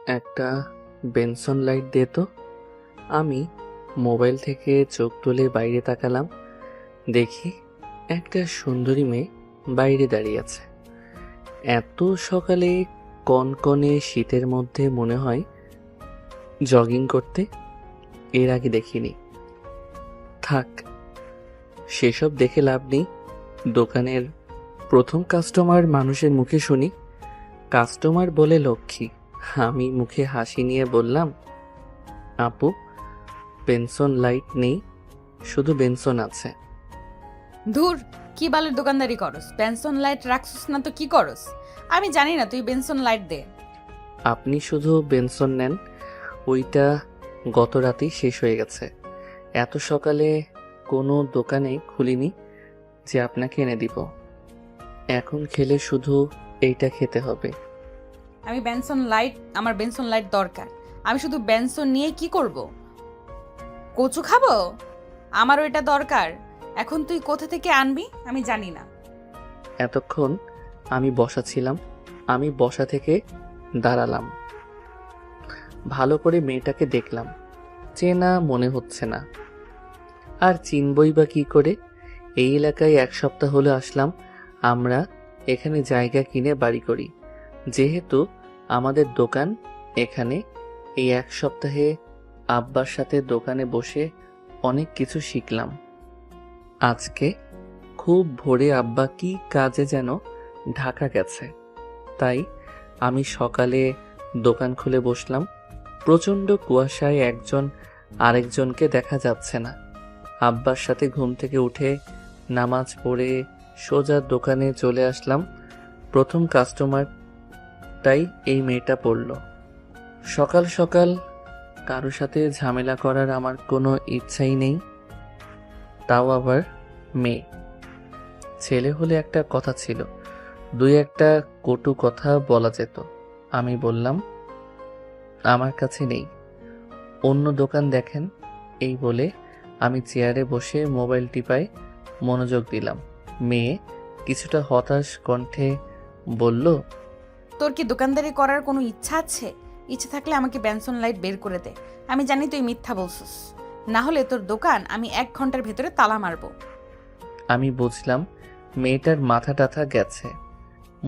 একটা Benson light দে তো। আমি মোবাইল থেকে চোখ তুলে বাইরে তাকালাম। দেখি একটা সুন্দরী মেয়ে বাইরে দাঁড়িয়ে আছে। এত সকালে কনকনে শীতের মধ্যে মনে হয় জগিং করতে। এর আগে দেখিনি। থাক, সেসব দেখে লাভ নেই। দোকানের প্রথম কাস্টমার মানুষের মুখে শুনি কাস্টমার বলে লক্ষ্মী। আমি মুখে হাসি নিয়ে বললাম, আপু, বেনসন লাইট নেই, শুধু বেনসন আছে। ধুর, কি বালের দোকানদারি করস? বেনসন লাইট রাখছিস না তো কি করস? আমি জানি না, তুই বেনসন লাইট দে। আপনি শুধু বেনসন নেন, ওইটা গত রাতেই শেষ হয়ে গেছে। এত সকালে কোনো দোকানে খুলিনি যে আপনাকে এনে দিব। এখন খেলে শুধু এইটা খেতে হবে। আমার বেনসন লাইট দরকার। আমি শুধু বেনসন নিয়ে কি করব? কচু খাবো? আমারও এটা দরকার। এখন তুই কোথা থেকে আনবি আমি জানি না। এতক্ষণ আমি বসা ছিলাম। আমি বসা থেকে দাঁড়ালাম, ভালো করে মেয়েটাকে দেখলাম। চেনা মনে হচ্ছে না। আর চিনবই বা কি করে? এই এলাকায় এক সপ্তাহ হলো আসলাম। আমরা এখানে জায়গা কিনে বাড়ি করি। যেহেতু আমাদের দোকান এখানে, এই এক সপ্তাহে আব্বার সাথে দোকানে বসে অনেক কিছু শিখলাম। আজকে খুব ভোরে আব্বা কি কাজে যেন ঢাকা গেছে, তাই আমি সকালে দোকান খুলে বসলাম। প্রচণ্ড কুয়াশায় একজন আরেকজনকে দেখা যাচ্ছে না। আব্বার সাথে ঘুম থেকে উঠে নামাজ পড়ে সোজা দোকানে চলে আসলাম। প্রথম কাস্টমারটাই এই মেয়েটা পড়ল। সকাল সকাল কারো সাথে ঝামেলা করার আমার কোনো ইচ্ছাই নেই, তাও আবার মেয়ে। ছেলে হলে একটা কথা ছিল, দুই একটা কটু কথা বলা যেত। আমি বললাম, আমার কাছে নেই, অন্য দোকান দেখেন। এই বলে আমি চেয়ারে বসে মোবাইল টিপায় মনোযোগ দিলাম। মেয়ে কিছুটা হতাশ কণ্ঠে বলল, তোর কি দোকানদারি করার কোনো ইচ্ছা আছে? ইচ্ছে থাকলে আমাকে বেনসন লাইট বের করে দে। আমি জানি তুই মিথ্যা বলছিস। না হলে তোর দোকান আমি 1 ঘন্টার ভেতরে তালা মারবো। আমি বুঝলাম মেয়েটার মাথা টাথা গেছে,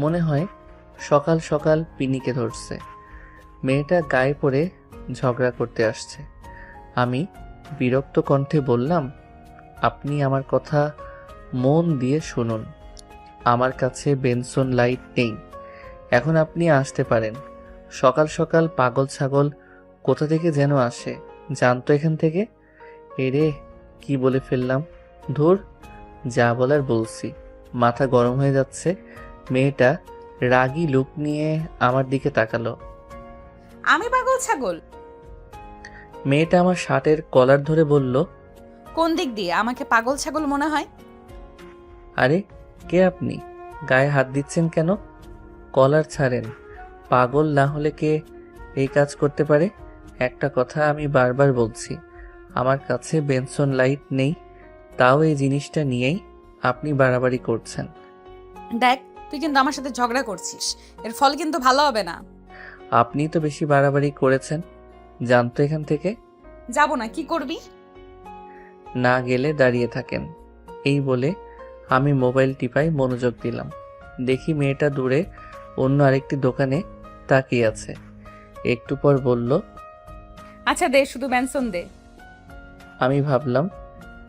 মনে হয় সকাল সকাল পিনিকে ধরছে। মেয়েটা গায়ে পড়ে ঝগড়া করতে আসছে। আমি বিরক্ত কণ্ঠে বললাম, আপনি আমার কথা মন দিয়ে শুনুন। আমার কাছে বেনসন লাইট নেই, এখন আপনি আসতে পারেন। সকাল সকাল পাগল ছাগল কোথা থেকে যেন আসে, জানতো এখান থেকে। এরে, কি বলে ফেললাম! ধুর, যা বলার বলছি। মাথা গরম হয়ে যাচ্ছে। মেয়েটা রাগী লুক নিয়ে আমার দিকে তাকালো। আমি পাগল ছাগল? মেয়েটা আমার শার্টের কলার ধরে বলল, কোন দিক দিয়ে আমাকে পাগল ছাগল মনে হয়? আরে, কে আপনি? গায়ে হাত দিচ্ছেন কেন? কলার ছাড়েন। পাগল না হলে কে এই কাজ করতে পারে? একটা কথা আমি বারবার বলছি, আমার কাছে বেনসন লাইট নেই, তাও এই জিনিসটা নিয়েই আপনি বাড়াবাড়ি করছেন। দেখ, তুই কিন্তু আমার সাথে ঝগড়া করছিস। এর ফল কিন্তু ভালো হবে না। আপনি তো বেশি বাড়াবাড়ি করেছেন, জানতো এখান থেকে। যাব না, কি করবি? না গেলে দাঁড়িয়ে থাকেন। এই বলে আমি মোবাইল টিপায় মনোযোগ দিলাম। দেখি মেয়েটা দূরে অন্য আরেকটি দোকানে তাকিয়ে আছে। একটু পর বলল, আচ্ছা দে, শুধু বেনসন দে। আমি ভাবলাম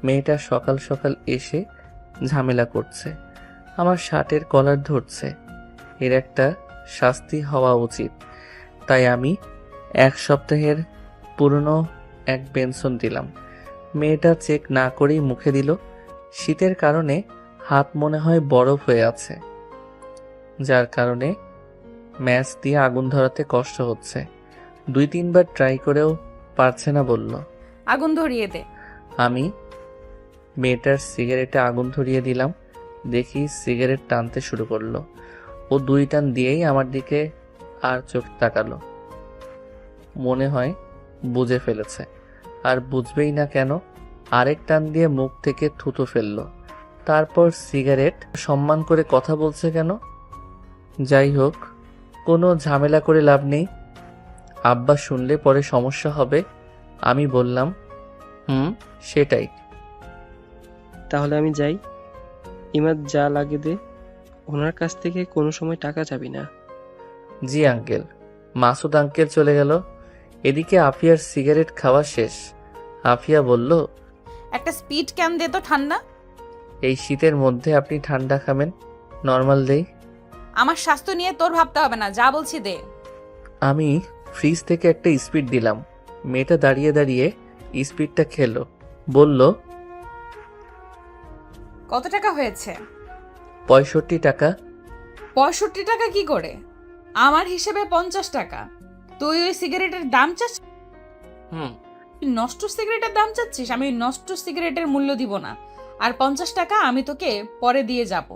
মেয়েটা সকাল সকাল এসে ঝামেলা করছে, আমার শার্টের কলার ধরছে, এর একটা শাস্তি হওয়া উচিত। তাই আমি এক সপ্তাহের পুরনো এক বেনসন দিলাম। মেয়েটা চেক না করেই মুখে দিল। শীতের কারণে হাত মনে হয় বরফ হয়ে আছে, যার কারণে ম্যাচ দিয়ে আগুন ধরাতে কষ্ট হচ্ছে। 2-3 বার ট্রাই করেও পারছে না বলল। আগুন ধরিয়ে দে। আমি মেয়েটার সিগারেটে আগুন ধরিয়ে দিলাম। দেখি সিগারেট টানতে শুরু করলো। ও 2 টান দিয়েই আমার দিকে আর চোখ তাকালো। মনে হয় বুঝে ফেলেছে, আর বুঝবেই না কেন। আরেক টান দিয়ে মুখ থেকে থুথু ফেললো। তারপর সিগারেট সম্মান করে কথা বলছে কেন? যাই হোক, কোনো ঝামেলা করে লাভ নেই। আব্বা শুনলে পরে সমস্যা হবে। আমি বললাম, সেটাই। তাহলে আমি যাই। ইমাদ যা লাগে দে, ওনার কাছ থেকে কোনো সময় টাকা চাবি না। জি আঙ্কেল। মাসুদ আঙ্কেল চলে গেল। এদিকে আফিয়ার সিগারেট খাওয়া শেষ। আফিয়া বলল, একটা স্পিড ক্যান দে তো ঠান্ডা। এই শীতের মধ্যে আপনি ঠান্ডা খাবেন? নর্মাল দেই। আমার স্বাস্থ্য নিয়ে তোর ভাবতে হবে না, যা বলছি দে। আমি ফ্রিজ থেকে একটা স্পিড দিলাম। মেয়েটা দাঁড়িয়ে দাঁড়িয়ে স্পিডটা খেলো। বলল, কত টাকা হয়েছে? 65 টাকা। 65 টাকা কি করে? আমার হিসেবে 50 টাকা। তুই ওই সিগারেটের দাম চাচ্ছিস? হুম। নষ্ট সিগারেটের দাম চাচ্ছিস? আমি ওই নষ্ট সিগারেটের মূল্য দিব না। আর 50 টাকা আমি তোকে পরে দিয়ে যাব।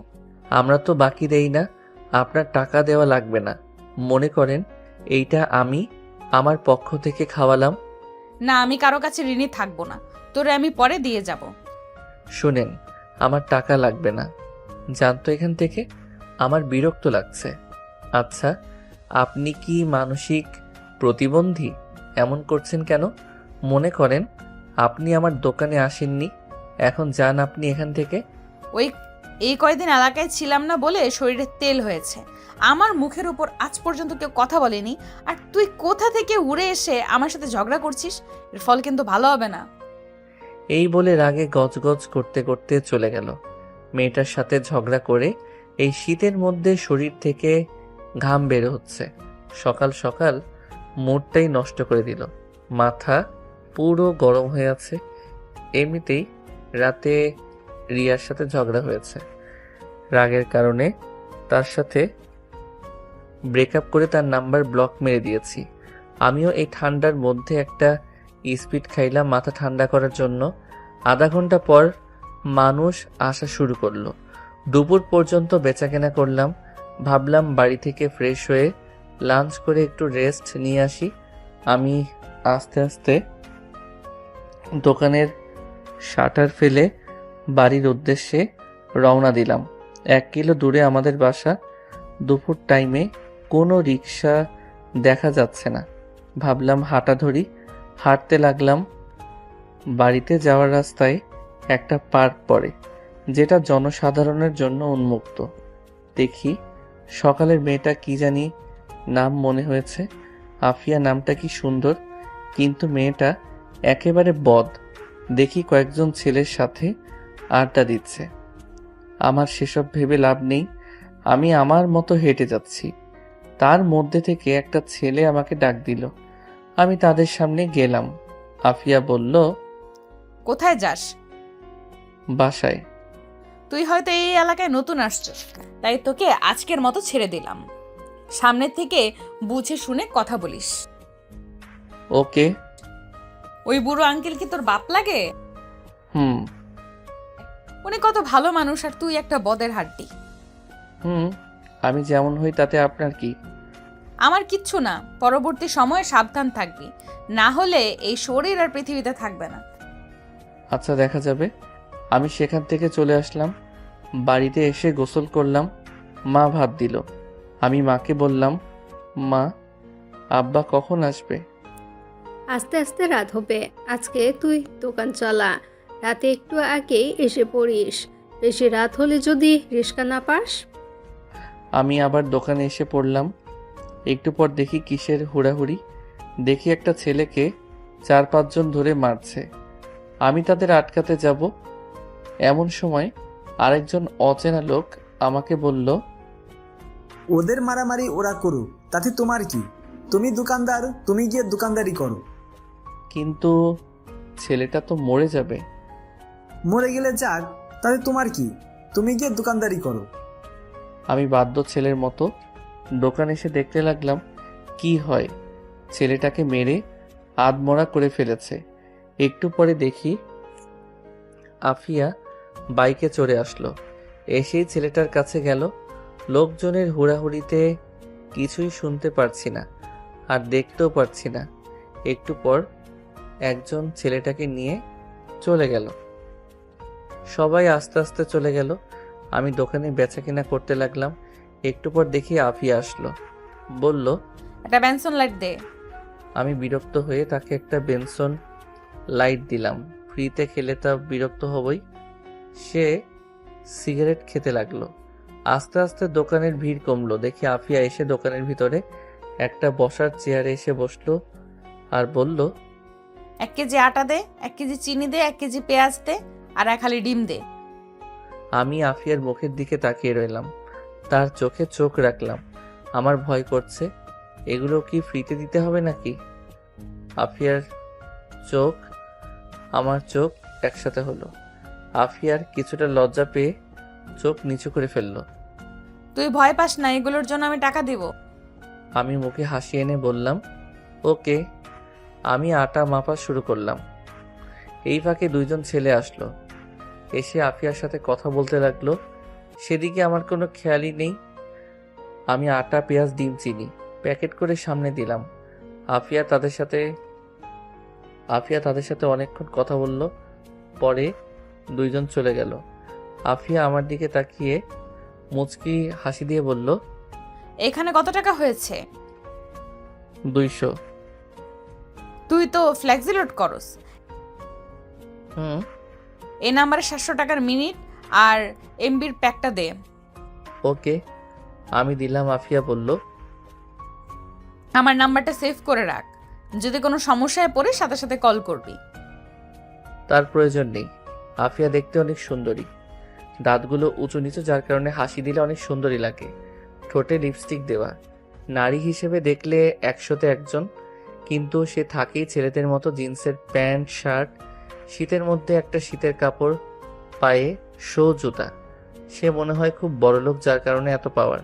আমরা তো বাকি দেই না, আপনার টাকা দেওয়া লাগবে না। মনে করেন এইটা আমি আমার পক্ষ থেকে খাওয়ালাম। না, আমি কারো কাছে ঋণী থাকবো না, তোরে আমি পরে দিয়ে যাব। শুনেন, আমার টাকা লাগবে না। জানতো এখান থেকে, আমার বিরক্ত লাগছে। আচ্ছা, আপনি কি মানসিক প্রতিবন্ধী? এমন করছেন কেন? মনে করেন আপনি আমার দোকানে আসেননি, এখন যান আপনি এখান থেকে। ওই এই কয়দিন এলাকায় ছিলাম না বলে শরীরে তেল হয়েছে। আমার মুখের উপর আজ পর্যন্ত কেউ কথা বলেনি, আর তুই কোথা থেকে উড়ে এসে আমার সাথে ঝগড়া করছিস? এর ফল কিন্তু ভালো হবে না। এই বলে রাগে গজগজ করতে করতে চলে গেল। মেয়েটার সাথে ঝগড়া করে এই শীতের মধ্যে শরীর থেকে ঘাম বের হচ্ছে। সকাল সকাল মুডটাই নষ্ট করে দিল। মাথা পুরো গরম হয়ে আছে। এমনিতেই রাতে রিয়ার সাথে ঝগড়া হয়েছে। রাগের কারণে তার সাথে ব্রেকআপ করে তার নাম্বার ব্লক মেরে দিয়েছি। আমিও এই ঠান্ডার মধ্যে একটা স্পিড খাইলাম মাথা ঠান্ডা করার জন্য। আধা ঘন্টা পর মানুষ আসা শুরু করলো। দুপুর পর্যন্ত বেচাকেনা করলাম। ভাবলাম বাড়ি থেকে ফ্রেশ হয়ে লাঞ্চ করে একটু রেস্ট নিয়ে আসি। আমি আস্তে আস্তে দোকানের শাটার ফেলে বাড়ির উদ্দেশ্যে রওনা দিলাম। 1 কিলো দূরে আমাদের বাসা। দুপুর টাইমে কোনো রিক্সা দেখা যাচ্ছে না। ভাবলাম হাঁটা ধরি। হাঁটতে লাগলাম। বাড়িতে যাওয়ার রাস্তায় একটা পার্ক পড়ে, যেটা জনসাধারণের জন্য উন্মুক্ত। দেখি সকালের মেয়েটা কি জানি নাম মনে হয়েছে, আফিয়া। নামটা কি সুন্দর, কিন্তু মেয়েটা একেবারে বদ। দেখি কয়েকজন ছেলের সাথে আড্ডা দিচ্ছে। আমার সেসব ভেবে লাভ নেই। আমি আমার মতো হেঁটে যাচ্ছি। তার মধ্যে থেকে একটা ছেলে আমাকে ডাক দিল। আমি তাদের সামনে গেলাম। আফিয়া বলল, কোথায় যাস? বাসায়। তুই হয়তো এই এলাকায় নতুন আসছিস, তাই তোকে আজকের মতো ছেড়ে দিলাম। সামনে থেকে বুঝে শুনে কথা বলিস। ওকে। ওই বুড়ো আঙ্কেল কি তোর বাপ লাগে? হুম। উনি কত ভালো মানুষ, আর তুই একটা বদের হাড্ডি। আমি যেমন হই তাতে আপনার কি? আমার কিচ্ছু না। পরবর্তী সময়ে সাবধান থাকবি, না হলে এই শরীর আর পৃথিবীতে থাকবে না। আচ্ছা, দেখা যাবে। আমি সেখান থেকে চলে আসলাম। বাড়িতে এসে গোসল করলাম। মা ভাত দিল। আমি মাকে বললাম, মা, আব্বা কখন আসবে? আস্তে আস্তে রাত হবে। আজকে তুই দোকান চালা, রাতে একটু আগেই এসে পড়িস। বেশি রাত হলে যদি রিস্কা না পাস। আমি আবার দোকানে এসে পড়লাম। একটু পর দেখি কিসের হুড়াহুড়ি। দেখি একটা ছেলেকে 4-5 জন ধরে মারছে। আমি তাদের আটকাতে যাব, এমন সময় আরেকজন অচেনা লোক আমাকে বলল, ওদের মারামারি ওরা করুক, তাতে তোমার কি? তুমি দোকানদার, তুমি গিয়ে দোকানদারি করো। কিন্তু ছেলেটা তো মরে যাবে। মরে গেলে যাক, তাতে তোমার কি? তুমি গিয়ে দোকানদারি করো। আমি বাধ্য ছেলের মতো দোকান এসে দেখতে লাগলাম কি হয়। ছেলেটাকে মেরে আধমরা করে ফেলেছে। একটু পরে দেখি আফিয়া বাইকে চড়ে আসলো। এসেই ছেলেটার কাছে গেল। লোকজনের হুড়াহুড়িতে কিছুই শুনতে পারছি না, আর দেখতেও পারছি না। একটু পর একজন ছেলেটাকে নিয়ে চলে গেল। সবাই আস্তে আস্তে চলে গেল। আমি দোকানে বেচাকেনা করতে লাগলাম। একটু পর দেখি আফিয়া আসলো। বলল, একটা বেনসন লাইট দে। আমি বিরক্ত হয়ে তাকে একটা বেনসন লাইট দিলাম। ফ্রিতে খেলে তা বিরক্ত হবই। সে সিগারেট খেতে লাগলো। আস্তে আস্তে দোকানের ভিড় কমলো। দেখি আফিয়া এসে দোকানের ভিতরে একটা বসার চেয়ারে এসে বসলো আর বলল, 1 কেজি আটা দে, 1 কেজি চিনি দে, 1 কেজি পেঁয়াজ দে, আর 1 হালি ডিম দে। আমি আফিয়ার মুখের দিকে তাকিয়ে রইলাম। তার চোখে চোখ রাখলাম। আমার ভয় করছে, এগুলো কি ফ্রিতে দিতে হবে নাকি? আফিয়ার চোখ আমার চোখ একসাথে হলো। আফিয়ার কিছুটা লজ্জা পেয়ে চোখ নিচু করে ফেললো। তুই ভয় পাস না, এগুলোর জন্য আমি টাকা দিব। আমি মুখে হাসি এনে বললাম, ওকে। আমি আটা মাপা শুরু করলাম। এই ফাঁকে 2 জন ছেলে আসলো। এসে আফিয়ার সাথে কথা বলতে লাগলো। সেদিকে আমার কোনো খেয়ালই নেই। আমি আটা, পেঁয়াজ, ডিম, চিনি প্যাকেট করে সামনে দিলাম। আফিয়া তাদের সাথে অনেকক্ষণ কথা বলল। পরে 2 জন চলে গেল। আফিয়া আমার দিকে তাকিয়ে মুচকি হাসি দিয়ে বলল, এখানে কত টাকা হয়েছে? 200। তুই তো ফ্লেক্সি লোড করস। হুম। এই নাম্বারে 700 টাকার মিনিট আর এমবির প্যাকটা দে। ওকে। আমি দিলাম। আফিয়া বলল, আমার নাম্বারটা সেভ করে রাখ, যদি কোনো সমস্যায় পড়ে সাথে সাথে কল করবি। তার প্রয়োজন নেই। আফিয়া দেখতে অনেক সুন্দরী। দাঁতগুলো উঁচু নিচু, যার কারণে হাসি দিলে অনেক সুন্দরী লাগে। ঠোঁটে লিপস্টিক দেওয়া। নারী হিসেবে দেখলে 100তে 1 জন, কিন্তু সে থাকেই ছেলেদের মতো। জিন্সের প্যান্ট, শার্ট, শীতের মধ্যে একটা শীতের কাপড়, পায়ে শো জুতা। সে মনে হয় খুব বড়লোক, যার কারণে এত পাওয়ার।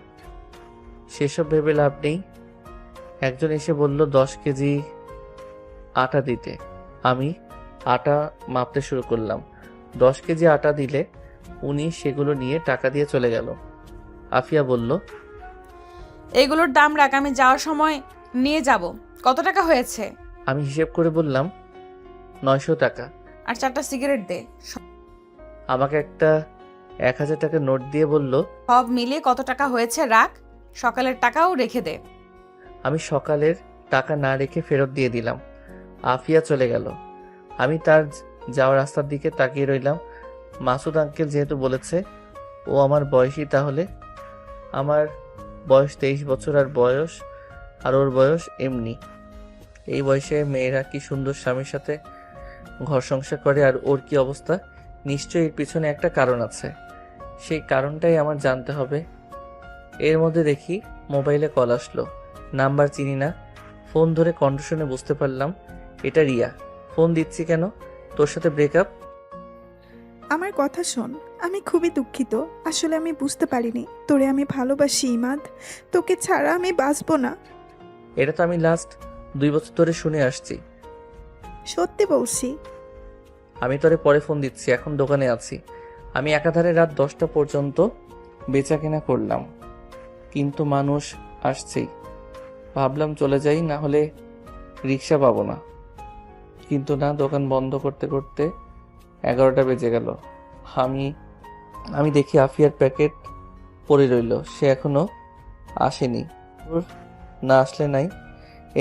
সেসব ভেবে লাভ নেই। একজন এসে বলল 10 কেজি আটা দিতে। আমি আটা মাপতে শুরু করলাম। 10 কেজি আটা দিলে উনি সেগুলো নিয়ে টাকা দিয়ে চলে গেল। আফিয়া বলল, এগুলোর দাম রাখ, আমি যাওয়ার সময় নিয়ে যাব। কত টাকা হয়েছে? আমি হিসেব করে বললাম 900 টাকা। আর 4টা সিগারেট দে। আমাকে একটা 1000 টাকার নোট দিয়ে বলল, সব মিলিয়ে কত টাকা হয়েছে রাখ, সকালের টাকাও রেখে দে। আমি সকালের টাকা না রেখে ফেরত দিয়ে দিলাম। আফিয়া চলে গেল। আমি তার যাওয়ার রাস্তার দিকে তাকিয়ে রইলাম। মাসুদ আঙ্কেল যেহেতু বলেছে ও আমার বয়সী, তাহলে আমার বয়স 23 বছর আর ওর বয়স এমনি। এই বয়সে মেয়েরা কি সুন্দর স্বামীর সাথে ঘর সংসার করে, আর ওর কি অবস্থা? নিশ্চয়ই এর পিছনে একটা কারণ আছে। সেই কারণটাই আমার জানতে হবে। এর মধ্যে দেখি মোবাইলে কল আসলো। নাম্বার চিনি না। ফোন ধরে কণ্ঠ শুনে বুঝতে পারলাম এটা রিয়া। ফোন দিচ্ছি কেন? তোর সাথে ব্রেকআপ? আমার কথা শোন, আমি খুবই দুঃখিত। আসলে আমি বুঝতে পারিনি তোরে আমি ভালোবাসি ইমাদ। তোকে ছাড়া আমি বাঁচবো না। এটা তো আমি লাস্ট 2 বছর ধরে শুনে আসছি। সত্যি বলছি। আমি তোরে পরে ফোন দিচ্ছি, এখন দোকানে আছি। আমি একাধারে রাত 10টা পর্যন্ত বেচা কেনা করলাম, কিন্তু মানুষ আসছেই। ভাবলাম চলে যাই, না হলে রিক্সা পাবো না। কিন্তু না, দোকান বন্ধ করতে করতে 11টা বেজে গেল। আমি দেখি আফিয়ার প্যাকেট পড়ে রইল। সে এখনো আসেনি। ওর না আসলে নাই,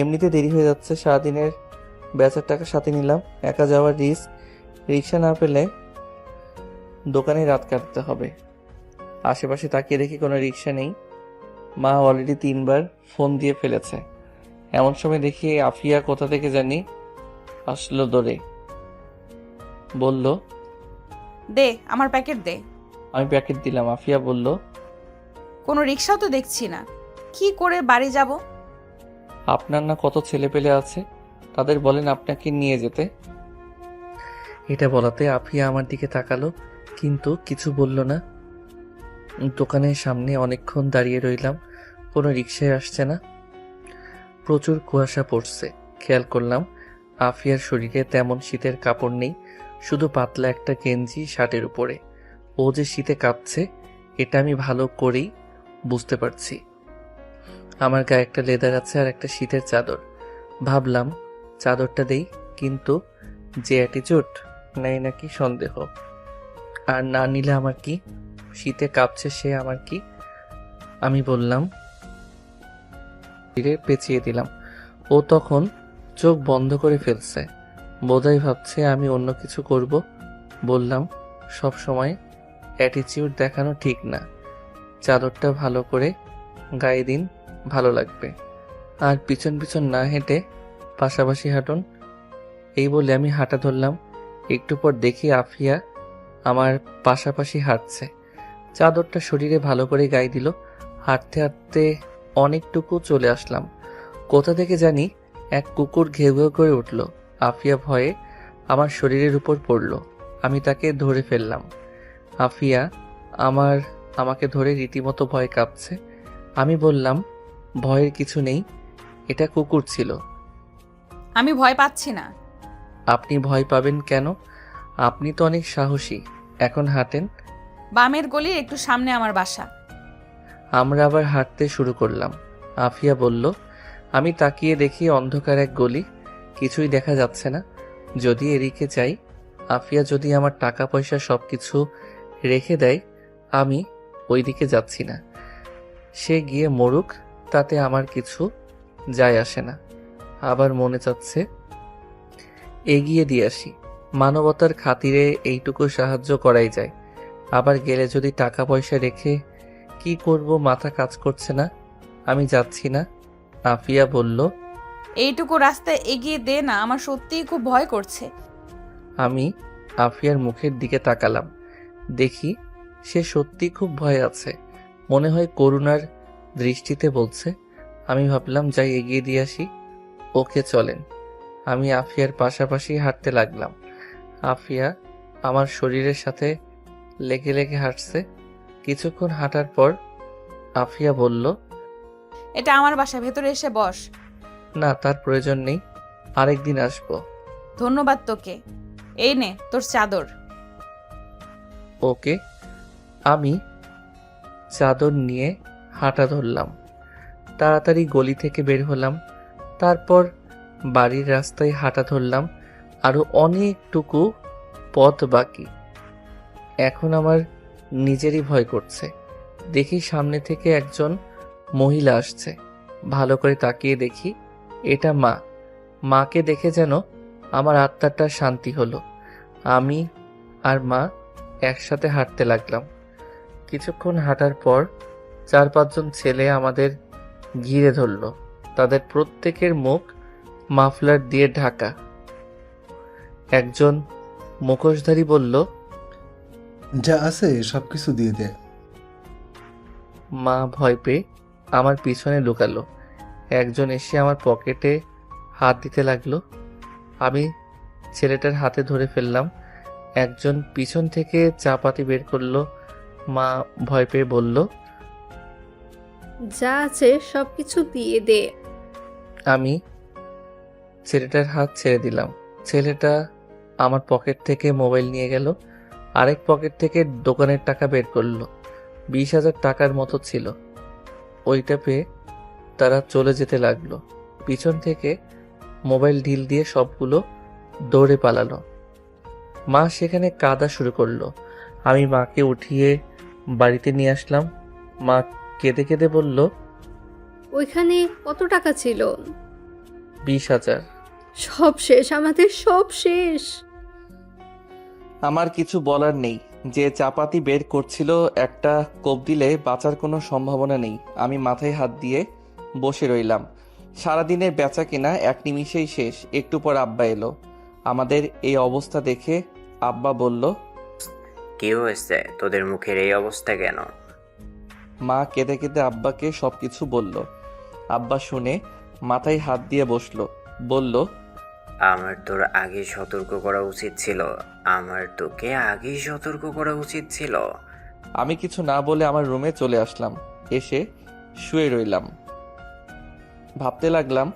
এমনিতে দেরি হয়ে যাচ্ছে। সারাদিনের বেচার টাকা সাথে নিলাম। একা যাওয়ার রিস্ক। রিক্সা না পেলে দোকানে রাত কাটতে হবে। আশেপাশে তাকিয়ে দেখি কোনো রিক্সা নেই। মা অলরেডি 3 বার ফোন দিয়ে ফেলেছে। এমন সময় দেখি আফিয়া কোথা থেকে জানি আসলো দৌড়ে। বলল, দে আমার প্যাকেট দে। আমি প্যাকেট দিলাম। আফিয়া বলল, কোনো রিক্সাও তো দেখছি না, কি করে বাড়ি যাব? আপনার না কত ছেলে পেলে আছে, তাদের বলেন আপনাকে নিয়ে যেতে। এটা বলাতে আফিয়া আমার দিকে তাকালো, কিন্তু কিছু বলল না। দোকানের সামনে অনেকক্ষণ দাঁড়িয়ে রইলাম, কোনো রিক্সায় আসছে না। প্রচুর কুয়াশা পড়ছে। খেয়াল করলাম আফিয়ার শরীরে তেমন শীতের কাপড় নেই, শুধু পাতলা একটা গেঞ্জি শার্টের উপরে। ও যে শীতে কাঁপছে এটা আমি ভালো করেই বুঝতে পারছি। আমার গায়ে একটা লেদার আছে আর একটা শীতের চাদর। ভাবলাম চাদরটা দেই, কিন্তু যে অ্যাটিটিউড নেই নাকি সন্দেহ। আর না নিলে আমার কি? শীতে কাঁপছে সে, আমার কি? আমি বললাম, ধীরে পেঁচিয়ে দিলাম। ও তখন চোখ বন্ধ করে ফেলছে। বোধহয় ভাবছে আমি অন্য কিছু করব। বললাম, সব সময় অ্যাটিটিউড দেখানো ঠিক না। চাদরটা ভালো করে গায়ে দিন, ভালো লাগবে। আর পিছন পিছন না হেঁটে পাশাপাশি হাঁটুন। এই বলে আমি হাঁটা ধরলাম। একটু পর দেখি আফিয়া আমার পাশাপাশি হাঁটছে। চাদরটা শরীরে ভালো করে গায়ে দিল। হাঁটতে হাঁটতে অনেকটুকু চলে আসলাম। কোথা থেকে জানি এক কুকুর ঘেউ ঘেউ করে উঠল। আফিয়া ভয়ে আমার শরীরের উপর পড়ল। আমি তাকে ধরে ফেললাম। আফিয়া আমাকে ধরে রীতিমতো ভয় কাঁপছে। আমি বললাম, ভয়ের কিছু নেই, এটা কুকুর ছিল। আমি ভয় পাচ্ছি না। আপনি ভয় পাবেন কেন? আপনি তো অনেক সাহসী। এখন হাঁটেন। বামের গলির একটু সামনে আমার বাসা। আমরা আবার হাঁটতে শুরু করলাম। আফিয়া বলল। আমি তাকিয়ে দেখি অন্ধকার এক গলি, কিছুই দেখা যাচ্ছে না। যদি এদিকে যাই, আফিয়া যদি আমার টাকা পয়সা সবকিছু রেখে দেয়, আমি ওইদিকে যাচ্ছি না। সে গিয়ে মরুক, তাতে আমার কিছু যায় আসে না। আবার মনে চাচ্ছে এগিয়ে দিয়ে আসি। মানবতার খাতিরে এইটুকু সাহায্য করাই যায়। আবার গেলে যদি টাকা পয়সা রেখে কি করব মাথা কাজ করছে না। আমি যাচ্ছি না। আফিয়া বলল। এইটুকু রাস্তায় এগিয়ে দে না, আমার সত্যিই খুব ভয় করছে। আমি আফিয়ার মুখের দিকে তাকালাম। দেখি সে সত্যি খুব ভয় আছে। মনে হয় করুণার দৃষ্টিতে বলছে। আমি ভাবলাম যাই এগিয়ে দিয়ে আসি। ওকে চলেন। আমি আফিয়ার পাশাপাশি হাঁটতে লাগলাম। আফিয়া আমার শরীরের সাথে লেগে লেগে হাঁটছে। কিছুক্ষণ হাঁটার পর আফিয়া বলল, এটা আমার বাসা, ভেতরে এসে বস। না, তার প্রয়োজন নেই, আরেকদিন আসবো। ধন্যবাদ তোকে। এই নে তোর চাদর। ওকে। আমি চাদর নিয়ে হাঁটা ধরলাম। তাড়াতাড়ি গলি থেকে বের হলাম। তারপর বাড়ির রাস্তায় হাঁটা ধরলাম। আরো অনেকটুকু পথ বাকি। এখন আমার নিজেরই ভয় করছে। দেখি সামনে থেকে একজন মহিলা আসছে। ভালো করে তাকিয়ে দেখি এটা মা। মাকে দেখে যেন আমার আত্মাটা শান্তি হলো। আমি আর মা একসাথে হাঁটতে লাগলাম। কিছুক্ষণ হাঁটার পর 4-5 জন ছেলে আমাদের ঘিরে ধরল। তাদের প্রত্যেকের মুখ মাফলার দিয়ে ঢাকা। একজন মুখোশধারী বলল, যা আছে সবকিছু দিয়ে দে। মা ভয় পেয়ে আমার পিছনে লুকালো। একজন এসে আমার পকেটে হাত দিতে লাগলো। আমি ছেলেটার হাতে ধরে ফেললাম। একজন পিছন থেকে চাপাতি বের করলো। মা ভয় পেয়ে বলল, যা আছে সবকিছু দিয়ে দে। আমি ছেলেটার হাত ছেড়ে দিলাম। ছেলেটা আমার পকেট থেকে মোবাইল নিয়ে গেল। আরেক পকেট থেকে দোকানের টাকা বের করলো। 20,000 টাকার মতো ছিল। ওইটা পেয়ে তারা চলে যেতে লাগলো। পিছন থেকে মোবাইল ঢিল দিয়ে সবগুলো দৌড়ে পালালো। মা সেখানে কাঁদা শুরু করলো। আমি মাকে উঠিয়ে বাড়িতে নিয়ে আসলাম। মা কেঁদে কেঁদে বলল, ওইখানে কত টাকা ছিল? 20,000। সব শেষ, আমাদের সব শেষ। আমার কিছু বলার নেই। যে চাপাতি বের করছিল একটা কোপ দিলে বাঁচার কোনো সম্ভাবনা নেই। আমি মাথায় হাত দিয়ে বসে রইলাম। সারাদিনের বেচা কেনা এক নিমিষেই শেষ। একটু পর আব্বা এলো। আমাদের এই অবস্থা দেখে আব্বা বলল, কি হয়েছে তোদের মুখের এই অবস্থা কেন? মা কেঁদে কেঁদে আব্বাকে সবকিছু বলল। আব্বা শুনে মাথায় হাত দিয়ে বসলো। বলল, আমার তোর আগে সতর্ক করা উচিত ছিল। আমার তোকে আগেই সতর্ক করা উচিত ছিল। আমি কিছু না বলে আমার রুমে চলে আসলাম। এসে শুয়ে রইলাম। ভাবতে লাগলাম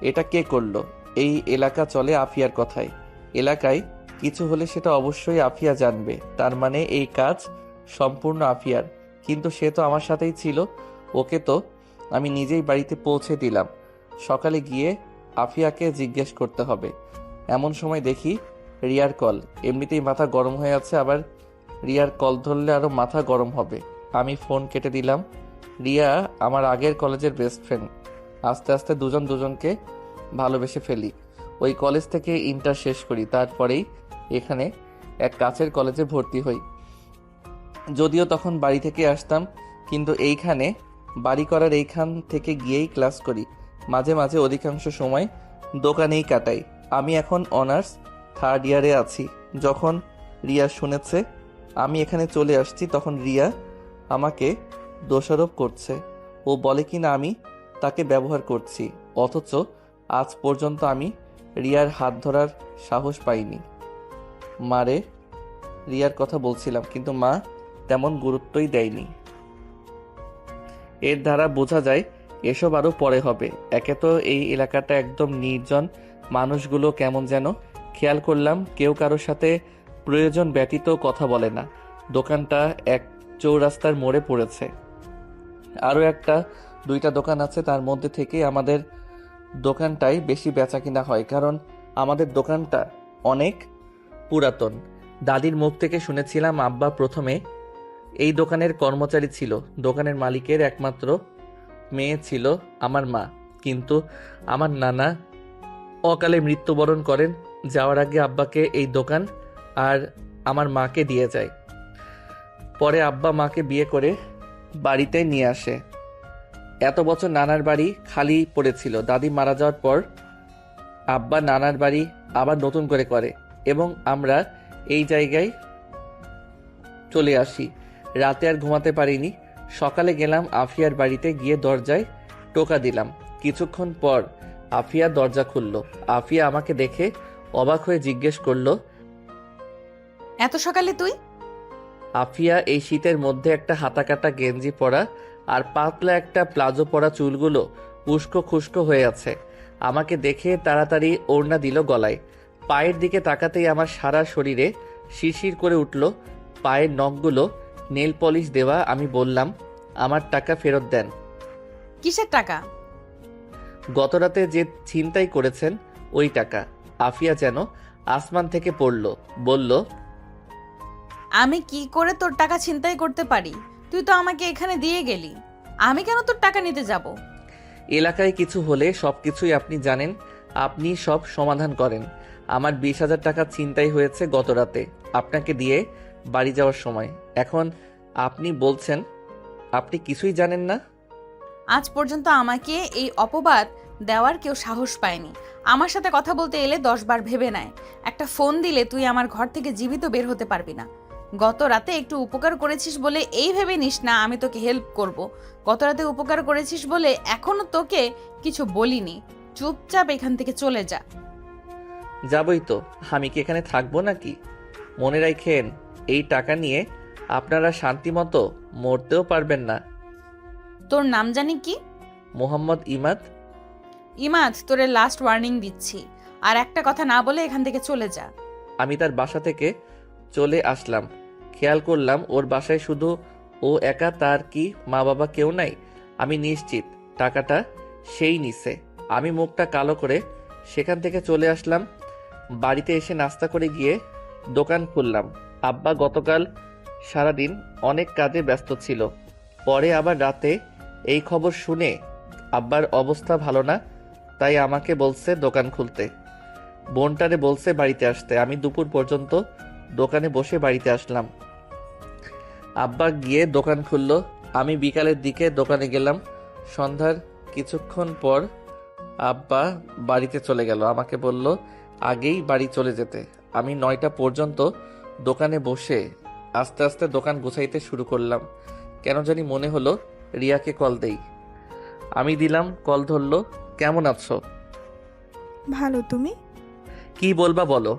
এটা কে করলো। এই এলাকা চলে আফিয়ার কথায়। এলাকায় কিছু হলে সেটা অবশ্যই আফিয়া জানবে। তার মানে এই কাজ সম্পূর্ণ আফিয়ার। কিন্তু সে তো আমার সাথেই ছিল। ওকে তো আমি নিজেই বাড়িতে পৌঁছে দিলাম। সকালে গিয়ে আফিয়াকে জিজ্ঞেস করতে হবে। এমন সময় দেখি রিয়ার কল। এমনিতেই মাথা গরম হয়ে আছে, আবার রিয়ার কল ধরলে আরো মাথা গরম হবে। আমি ফোন কেটে দিলাম। রিয়া আমার আগের কলেজের বেস্ট ফ্রেন্ড। আস্তে আস্তে দুজন দুজনকে ভালোবেসে ফেলি। ওই কলেজ থেকে ইন্টার শেষ করি, তারপরেই এখানে এক কাছের কলেজে ভর্তি হই। যদিও তখন বাড়ি থেকে আসতাম, কিন্তু এইখানে বাড়ি করার এইখান থেকে গিয়েই ক্লাস করি। মাঝে মাঝে অধিকাংশ সময় দোকানেই কাটাই। আমি এখন অনার্স 3rd ইয়ারে আছি। যখন রিয়া শুনেছে আমি এখানে চলে আসছি, তখন রিয়া আমাকে দোষারোপ করছে। ও বলে কিনা আমি তাকে ব্যবহার করছি, অথচ আজ পর্যন্ত আমি রিয়ার হাত ধরার সাহস পাইনি। মারে রিয়ার কথা বলছিলাম, কিন্তু মা তেমন গুরুত্বই দেয়নি। এর দ্বারা বোঝা যায় এসব আরও পরে হবে। একে তো এই এলাকাটা একদম নির্জন, মানুষগুলো কেমন যেন। খেয়াল করলাম কেউ কারোর সাথে প্রয়োজন ব্যতীত কথা বলে না। দোকানটা এক চৌরাস্তার মোড়ে পড়েছে। আরও 1-2টা দোকান আছে, তার মধ্যে থেকে আমাদের দোকানটাই বেশি বেচা কিনা হয়, কারণ আমাদের দোকানটা অনেক পুরাতন। দাদির মুখ থেকে শুনেছিলাম আব্বা প্রথমে এই দোকানের কর্মচারী ছিল। দোকানের মালিকের একমাত্র মেয়ে ছিল আমার মা, কিন্তু আমার নানা অকালে মৃত্যুবরণ করেন। যাওয়ার আগে আব্বাকে এই দোকান আর আমার মাকে দিয়ে যায়। পরে আব্বা মাকে বিয়ে করে বাড়িতে নিয়ে আসে। এত বছর নানার বাড়ি খালি পড়েছিল। দাদি মারা যাওয়ার পর আব্বা নানার বাড়ি আবার নতুন করে এবং আমরা এই জায়গায় চলে আসি। রাতে আর ঘুমাতে পারিনি। সকালে গেলাম আফিয়ার বাড়িতে, গিয়ে দরজায় টোকা দিলাম। কিছুক্ষণ পর আফিয়া দরজা খুলল। আফিয়া আমাকে দেখে অবাক হয়ে জিজ্ঞেস করলো, এত সকালে তুই? আফিয়া এই শীতের মধ্যে একটা হাতাকাটা গেঞ্জি পরা আর পাতলা একটা প্লাজো পরা, চুলগুলো উস্কো খুস্কো হয়ে আছে। আমাকে দেখে তাড়াতাড়ি ওড়না দিল গলায়। পায়ের দিকে তাকাতেই আমার সারা শরীরে শিরশির করে উঠল। পায়ের নখগুলো নেল পলিশ দেওয়া। আমি বললাম, আমার টাকা ফেরত দেন। কিসের টাকা? গতরাতে যে ছিনতাই করেছেন ওই টাকা। আফিয়া যেন আসমান থেকে পড়ল, বলল, আমি কি করে তোর টাকা ছিনতাই করতে পারি? তুই তো আমাকে এখানে দিয়ে গেলি, আমি কেন তোর টাকা নিতে যাব? এলাকায় কিছু হলে সবকিছুই আপনি জানেন, আপনি সব সমাধান করেন। আমার 20,000 টাকা ছিনতাই হয়েছে গতরাতে আপনাকে দিয়ে বাড়ি যাওয়ার সময়। এখন আপনি বলছেন আপনি কিছুই জানেন না? আজ পর্যন্ত আমাকে এই অপবাদ দেওয়ার কেউ সাহস পায়নি। আমার সাথে কথা বলতে এলে 10 বার ভেবে নেয়। একটা ফোন দিলে তুই আমার ঘর থেকে জীবিত বের হতে পারবি না। গত রাতে একটু উপকার করেছিস বলে এই ভেবে নিস না আমি তোকে হেল্প করব। গত রাতে উপকার করেছিস বলে এখনো তোকে কিছু বলিনি। চুপচাপ এখান থেকে চলে যা। যাবই তো, আমি কি এখানে থাকবো নাকি? মনে রাখেন, এই টাকা নিয়ে আপনারা শান্তিমতো মরতেও পারবেন না। তোর নাম জানি কি? মোহাম্মদ ইমাদ। ইমাদ, তোরে লাস্ট ওয়ার্নিং দিচ্ছি, আর একটা কথা না বলে এখান থেকে চলে যা। আমি তার বাসা থেকে চলে আসলাম। খেয়াল করলাম ওর বাসায় শুধু ও একা, তার কি মা বাবা কেউ নাই? আমি নিশ্চিত টাকাটা সেই নিছে। আমি মুখটা কালো করে সেখান থেকে চলে আসলাম। বাড়িতে এসে নাস্তা করে গিয়ে দোকান খুললাম। আব্বা গতকাল সারাদিন অনেক কাজে ব্যস্ত ছিল। পরে আবার রাতে এই খবর শুনে আব্বার অবস্থা ভালো না, তাই আমাকে বলছে দোকান খুলতে। বোনটারে বলছে বাড়িতে আসতে। আমি দুপুর পর্যন্ত দোকানে বসে বাড়িতে আসলাম। আব্বা গিয়ে দোকান খুললো। আমি বিকালের দিকে দোকানে গেলাম। সন্ধ্যার কিছুক্ষণ পর আব্বা বাড়িতে চলে গেল। আমাকে বলল আগেই বাড়ি চলে যেতে। আমি 9টা পর্যন্ত দোকানে বসে আস্তে আস্তে দোকান গুছাইতে শুরু করলাম। কেন জানি মনে হলো রিয়াকে কল দেই। আমি দিলাম, কল ধরলো। কেমন আছো? ভালো, তুমি? কি বলবা বলো।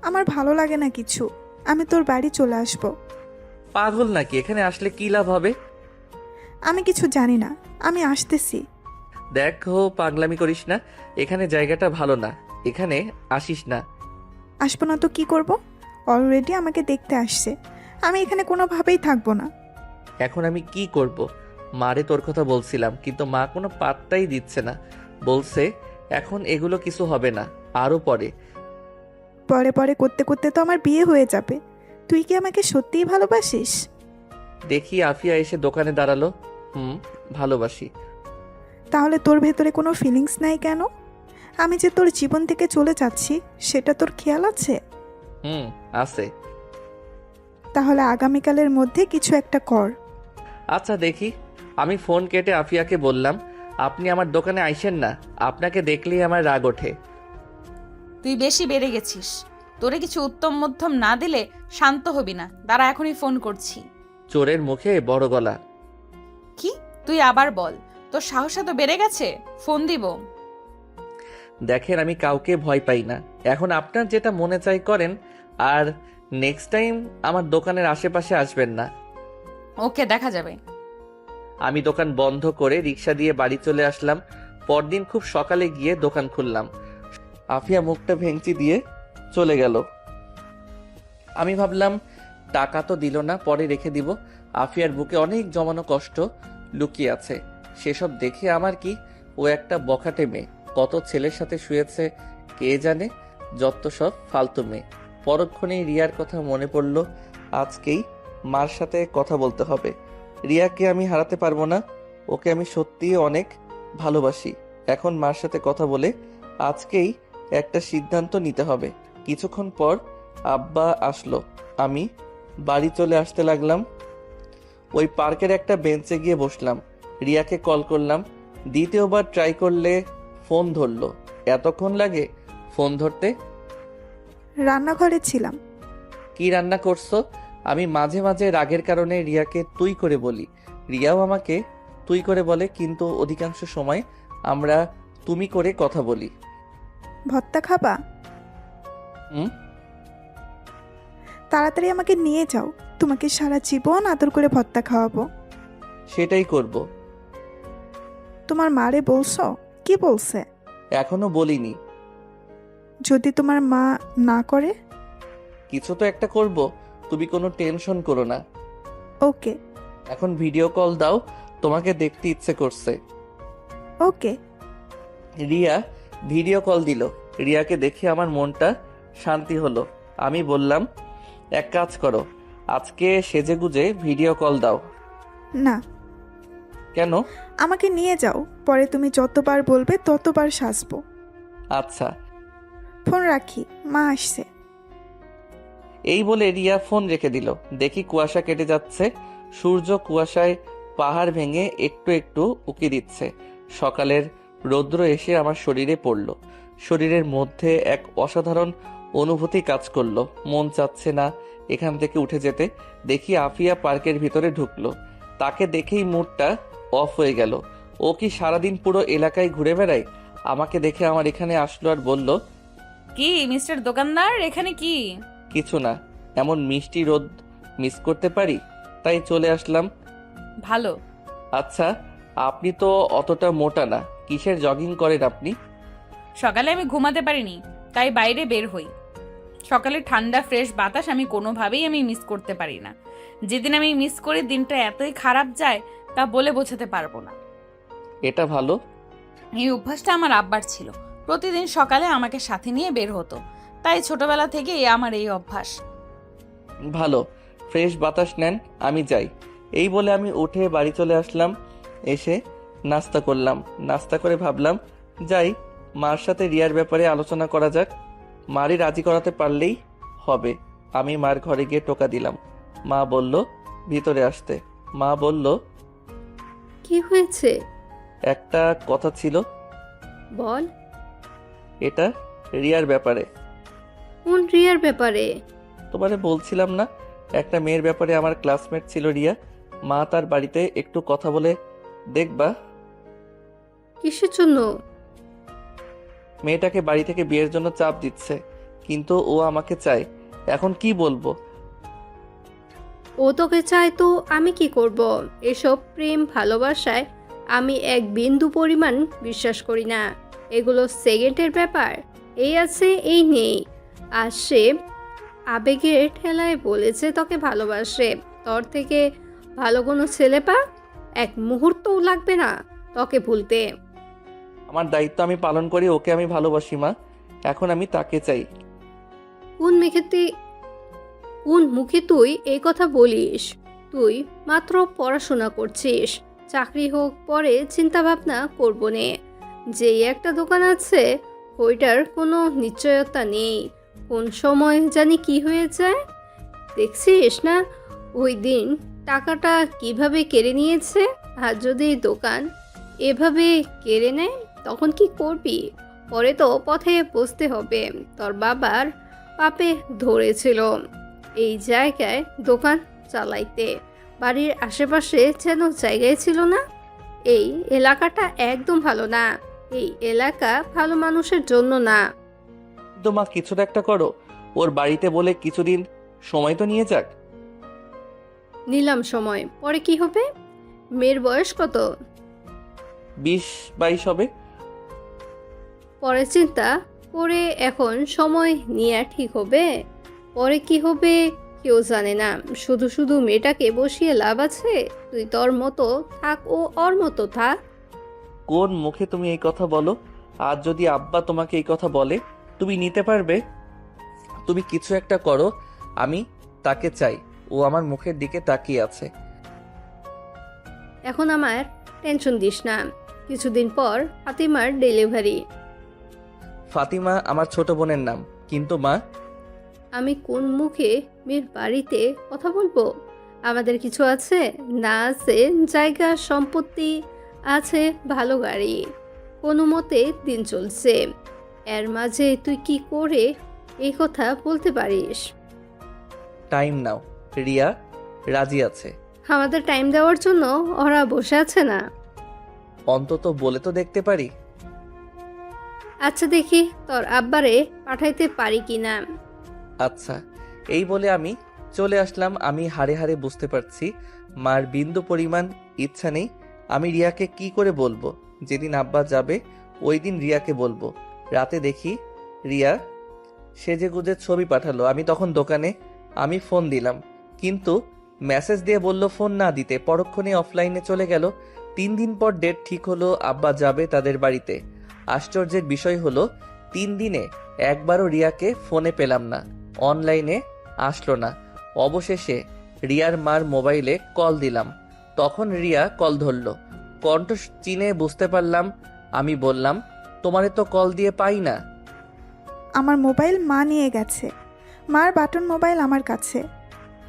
আমার ভালো লাগে না কিছু। আমি তোর বাড়ি চলে আসব। পাগল নাকি? এখানে আসলে কি লাভ হবে? আমি কিছু জানি না, আমি আসতেছি। দেখো, পাগলামি করিস না। এখানে জায়গাটা ভালো না, এখানে আসিস না। আসবো না তো কি করব? অলরেডি আমাকে দেখতে আসছে। আমি এখানে কোনোভাবেই থাকবো না। এখন আমি কি করব? মারে তোর কথা বলছিলাম, কিন্তু মা কোনো পাত্তাই দিচ্ছে না। বলছে এখন এগুলো কিছু হবে না, আরো পরে। পরে পরে করতে করতে তো আমার বিয়ে হয়ে যাবে। তুই কি আমাকে সত্যিই ভালোবাসিস? দেখি আফিয়া এসে দোকানে দাঁড়ালো। ভালোবাসি। তাহলে তোর ভেতরে কোনো ফিলিংস নাই কেন? আমি যে তোর জীবন থেকে চলে যাচ্ছি সেটা তোর খেয়াল আছে? আছে। তাহলে আগামীকালের মধ্যে কিছু একটা কর। আচ্ছা দেখি। আমি ফোন কেটে আফিয়াকে বললাম, আপনি আমার দোকানে আইসেন না, আপনাকে দেখলেই আমার রাগ ওঠে। তুই বেশি বেড়ে গেছিস। তোরে কিছু উত্তম মধ্যম না দিলে শান্ত হবি না। দাঁড়া, এখনই ফোন করছি। চোরের মুখে বড় গলা। কি? তুই আবার বল। তোর সাহস তো বেড়ে গেছে। ফোন দিব। দেখেন, আমি কাউকে ভয় পাই না। এখন আপনার যেটা মনে চাই করেন, আর নেক্সট টাইম আমার দোকানের আশেপাশে আসবেন না। ওকে, দেখা যাবে। আমি দোকান বন্ধ করে রিক্সা দিয়ে বাড়ি চলে আসলাম। পরদিন খুব সকালে গিয়ে দোকান খুললাম। আফিয়া মুখটা ভেঙচি দিয়ে চলে গেল। আমি ভাবলাম টাকা তো দিল না, পরে রেখে দিব। আফিয়ার বুকে অনেক জমানো কষ্ট লুকিয়ে আছে। সেসব দেখে আমার কি, ও একটা বখাটে মেয়ে, কত ছেলের সাথে শুয়েছে কে জানে, যত সব ফালতু মেয়ে। পরক্ষণেই রিয়ার কথা মনে পড়ল। আজকেই মার সাথে কথা বলতে হবে। রিয়াকে আমি হারাতে পারবো না, ওকে আমি সত্যিই অনেক ভালোবাসি। এখন মার সাথে কথা বলে আজকেই একটা সিদ্ধান্ত নিতে হবে। কিছুক্ষণ পর আব্বা আসলো। আমি বাড়ি চলে আসতে লাগলাম। ওই পার্কের একটা বেঞ্চে গিয়ে বসলাম। রিয়াকে কল করলাম। দ্বিতীয়বার ট্রাই করলে ফোন ধরলো। এতক্ষণ লাগে ফোন ধরতে? রান্নাঘরে ছিলাম। কি রান্না করছো? আমি মাঝে মাঝে রাগের কারণে রিয়াকে তুই করে বলি, রিয়াও আমাকে তুই করে বলে, কিন্তু অধিকাংশ সময় আমরা তুমি করে কথা বলি। ভর্তা খাবা? হুম। তাড়াতাড়ি আমাকে নিয়ে যাও, তোমাকে সারা জীবন আদর করে ভর্তা খাওয়াবো। সেটাই করব। তোমার মারে বলছো? কি বলছে? এখনো বলিনি। যদি তোমার মা না করে? কিছু তো একটা করব, তুমি কোনো টেনশন করো না। ওকে। এখন ভিডিও কল দাও, তোমাকে দেখতে ইচ্ছে করছে। ওকে। রিয়া ভিডিও কল দিল। রিয়াকে দেখে আমার মনটা শান্তি হলো। আমি বললাম, এক কাজ করো, আজকে সেজেগুজে ভিডিও কল দাও। না। কেন? আমাকে নিয়ে যাও, পরে তুমি যতবার বলবে ততবার সাজবো। আচ্ছা। ফোন রাখি, মা আসছে। এই বলে রিয়া ফোন রেখে দিল। দেখি কুয়াশা কেটে যাচ্ছে। সূর্য কুয়াশায় পাহাড় ভেঙে একটু একটু উকি দিচ্ছে। সকালের রৌদ্র এসে আমার শরীরে পড়ল। শরীরের মধ্যে এক অসাধারণ অনুভূতি কাজ করলো। মন চাচ্ছে না এখান থেকে উঠে যেতে। দেখি আফিয়া পার্কের ভিতরে ঢুকলো। তাকে দেখেই মুডটা অফ হয়ে গেল। ও কি সারাদিন পুরো এলাকায় ঘুরে বেড়ায়? আমাকে দেখে আমার এখানে আসলো আর বলল, কি মিস্টার দোকানদার, এখানে কি? কিছু না, এমন মিষ্টি রোদ মিস করতে পারি, তাই চলে আসলাম। ভালো। আচ্ছা, আপনি তো অতটা মোটা না, কিসের জগিং করেন আপনি? সকালে আমি ঘুমাতে পারিনি, তাই বাইরে বের হই। সকালে ঠান্ডা ফ্রেশ বাতাস আমি কোনোভাবেই মিস করতে পারি না। যেদিন আমি মিস করি দিনটা এতই খারাপ যায় তা বলে বোঝাতে পারবো না। এটা ভালো। এই অভ্যাসটা আমার আব্বার ছিল। প্রতিদিন সকালে আমাকে সাথে নিয়ে বের হতো, তাই ছোটবেলা থেকেই আমার এই অভ্যাস। ভালো, ফ্রেশ বাতাস নেন, আমি যাই। এই বলে আমি উঠে বাড়ি চলে আসলাম। এসে নাস্তা করলাম। নাস্তা করে ভাবলাম যাই, মার সাথে রিয়ার ব্যাপারে আলোচনা করা যাক। মারই রাজি করাতে পারলেই হবে। আমি মার ঘরে গিয়ে টোকা দিলাম। মা বলল ভিতরে আসতে। মা বলল, কি হয়েছে? একটা কথা ছিল। বল। এটা রিয়ার ব্যাপারে। কোন রিয়ার ব্যাপারে? তোমারে বলছিলাম না, একটা মেয়ের ব্যাপারে। আমার ক্লাসমেট ছিল রিয়া। মা তার বাড়িতে একটু কথা বলে দেখবা। কিসের জন্য? মেয়েটাকে বাড়ি থেকে বিয়ের জন্য চাপ দিচ্ছে, কিন্তু ও আমাকে চায়। এখন কি বলবো? ও তোকে চায় তো আমি কি করব? এসব প্রেম ভালোবাসায় আমি এক বিন্দু পরিমাণ বিশ্বাস করি না। এগুলো সেকেন্ডের ব্যাপার। এই আছে এই নেই। আর সে আবেগের ঠেলায় বলেছে তোকে ভালোবাসে। তোর থেকে ভালো কোনো ছেলে পা এক মুহূর্তও লাগবে না তোকে ভুলতে। আমার দায়িত্ব আমি পালন করি, ওকে আমি ভালোবাসি মা। এখন আমি তাকে চাই। কোন মুখে তুই এই কথা বলিস? তুই মাত্র পড়াশোনা করছিস। চাকরি হোক পরে চিন্তা ভাবনা করবো নে। যেই একটা দোকান আছে ওইটার কোনো নিশ্চয়তা নেই, কোন সময় জানি কি হয়ে যায়। দেখছিস না ওই দিন টাকাটা কিভাবে কেড়ে নিয়েছে? আর যদি দোকান এভাবে কেড়ে নেয় তখন কি করবি? পরে তো পথে বসতে হবে। তোর বাবার পাপে ধরেছিল এই জায়গায় দোকান চালাইতে, বাড়ির আশেপাশে যেন জায়গায় ছিল না। এই এলাকাটা একদম ভালো না, এই এলাকা ভালো মানুষের জন্য না। তো মা কিছুটা একটা করো, ওর বাড়িতে বলে কিছুদিন সময় তো নিয়ে যাক। নিলাম সময়, পরে কি হবে? মেয়ের বয়স কত? 20-22 হবে। পরে চিন্তা করে এখন সময় নিয়ে ঠিক হবে? পরে কি হবে কেউ জানে না। শুধু শুধু মেয়েটাকে বসিয়ে লাভ আছে? তুই তোর মতো থাক, ও ওর মতো থাক। কোন মুখে তুমি এই কথা বলো? আর যদি আব্বা তোমাকে এই কথা বলে তুমি নিতে পারবে? তুমি কিছু একটা করো, আমি তাকে চাই। ও আমার মুখের দিকে তাকিয়ে আছে। এখন আমার টেনশন দিস না, কিছুদিন পর ফাতিমার ডেলিভারি। ফাতিমা আমার ছোট বোনের নাম। কিন্তু মা, আমি কোন মুখে মেয়ের বাড়িতে কথা বলবো? আমাদের কিছু আছে না আছে, জায়গা সম্পত্তি আছে, ভালো গাড়ি, কোনো মতে দিন চলছে। এর মাঝে তুই কি করে এই কথা বলতে পারিস? টাইম নাও। রিয়া রাজি আছে। আমাদের টাইম দেওয়ার জন্য ওরা বসে আছে না। অন্তত বলে তো দেখতে পারি। আচ্ছা দেখি তোর আব্বারে পাঠাইতে পারি কি না। আচ্ছা, এই বলে আমি চলে আসলাম। আমি হাড়ে হাড়ে বুঝতে পারছি মার বিন্দু পরিমাণ ইচ্ছা নেই। আমি রিয়াকে কি করে বলবো? যেদিন আব্বা যাবে ওই দিন রিয়াকে বলবো। রাতে দেখি রিয়া সেজেগুজে ছবি পাঠালো। আমি তখন দোকানে। আমি ফোন দিলাম, কিন্তু মেসেজ দিয়ে বলল ফোন না দিতে। পরক্ষণে অফলাইনে চলে গেল। 3 দিন পর ডেট ঠিক হলো, আব্বা যাবে তাদের বাড়িতে। আশ্চর্যের বিষয় হলো 3 দিনে একবারও রিয়াকে ফোনে পেলাম না, অনলাইনে আসলো না। অবশেষে রিয়ার মার মোবাইলে কল দিলাম, তখন রিয়া কল ধরলো। কণ্ঠ চিনে বুঝতে পারলাম। আমি বললাম, তোমারে তো কল দিয়ে পাই না। আমার মোবাইল মা নিয়ে গেছে, মার বাটন মোবাইল আমার কাছে।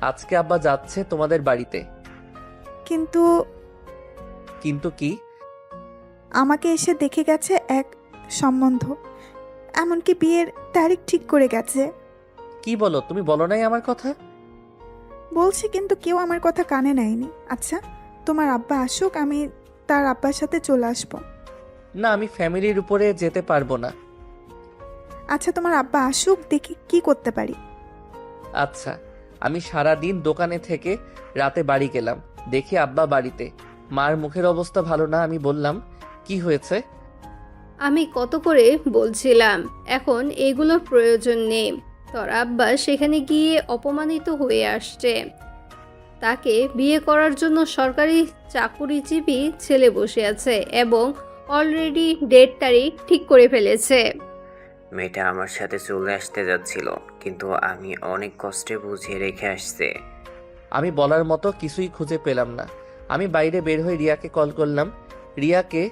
আজকে আব্বা যাচ্ছে তোমাদের বাড়িতে। কিন্তু কিন্তু কি? আমাকে এসে দেখে গেছে এক সম্বন্ধ, এমনকি বিয়ের তারিখ ঠিক করে গেছে। কি বলো? তুমি বলো নাই আমার কথা? বলছি, কিন্তু কেউ আমার কথা কানে নেয়নি। আচ্ছা, তোমার আব্বা আসুক, আমি তার আব্বার সাথে চলে আসবো। না, আমি ফ্যামিলির উপরে যেতে পারবো না। আচ্ছা, তোমার আব্বা আসুক, দেখি কি করতে পারি। আচ্ছা। আমি সারা দিন দোকানে থেকে রাতে বাড়ি গেলাম, দেখি আব্বা বাড়িতে। মার মুখের অবস্থা ভালো না। আমি বললাম, কি হয়েছে? আমি কত করে বলছিলাম এখন এগুলোর প্রয়োজন নেই। তোর আব্বা সেখানে গিয়ে অপমানিত হয়ে আসছে। তাকে বিয়ে করার জন্য সরকারি চাকুরিজীবী ছেলে বসে আছে এবং অলরেডি ডেট তারিখ ঠিক করে ফেলেছে। মেয়েটা আমার সাথে চলে আসতে যাচ্ছিল, কিন্তু আমি অনেক কষ্টে বুঝিয়ে রেখে আসছে। আমি বলার মতো কিছুই খুঁজে পেলাম না। আমি বাইরে বের হয়ে রিয়াকে কল করলাম। রিয়াকে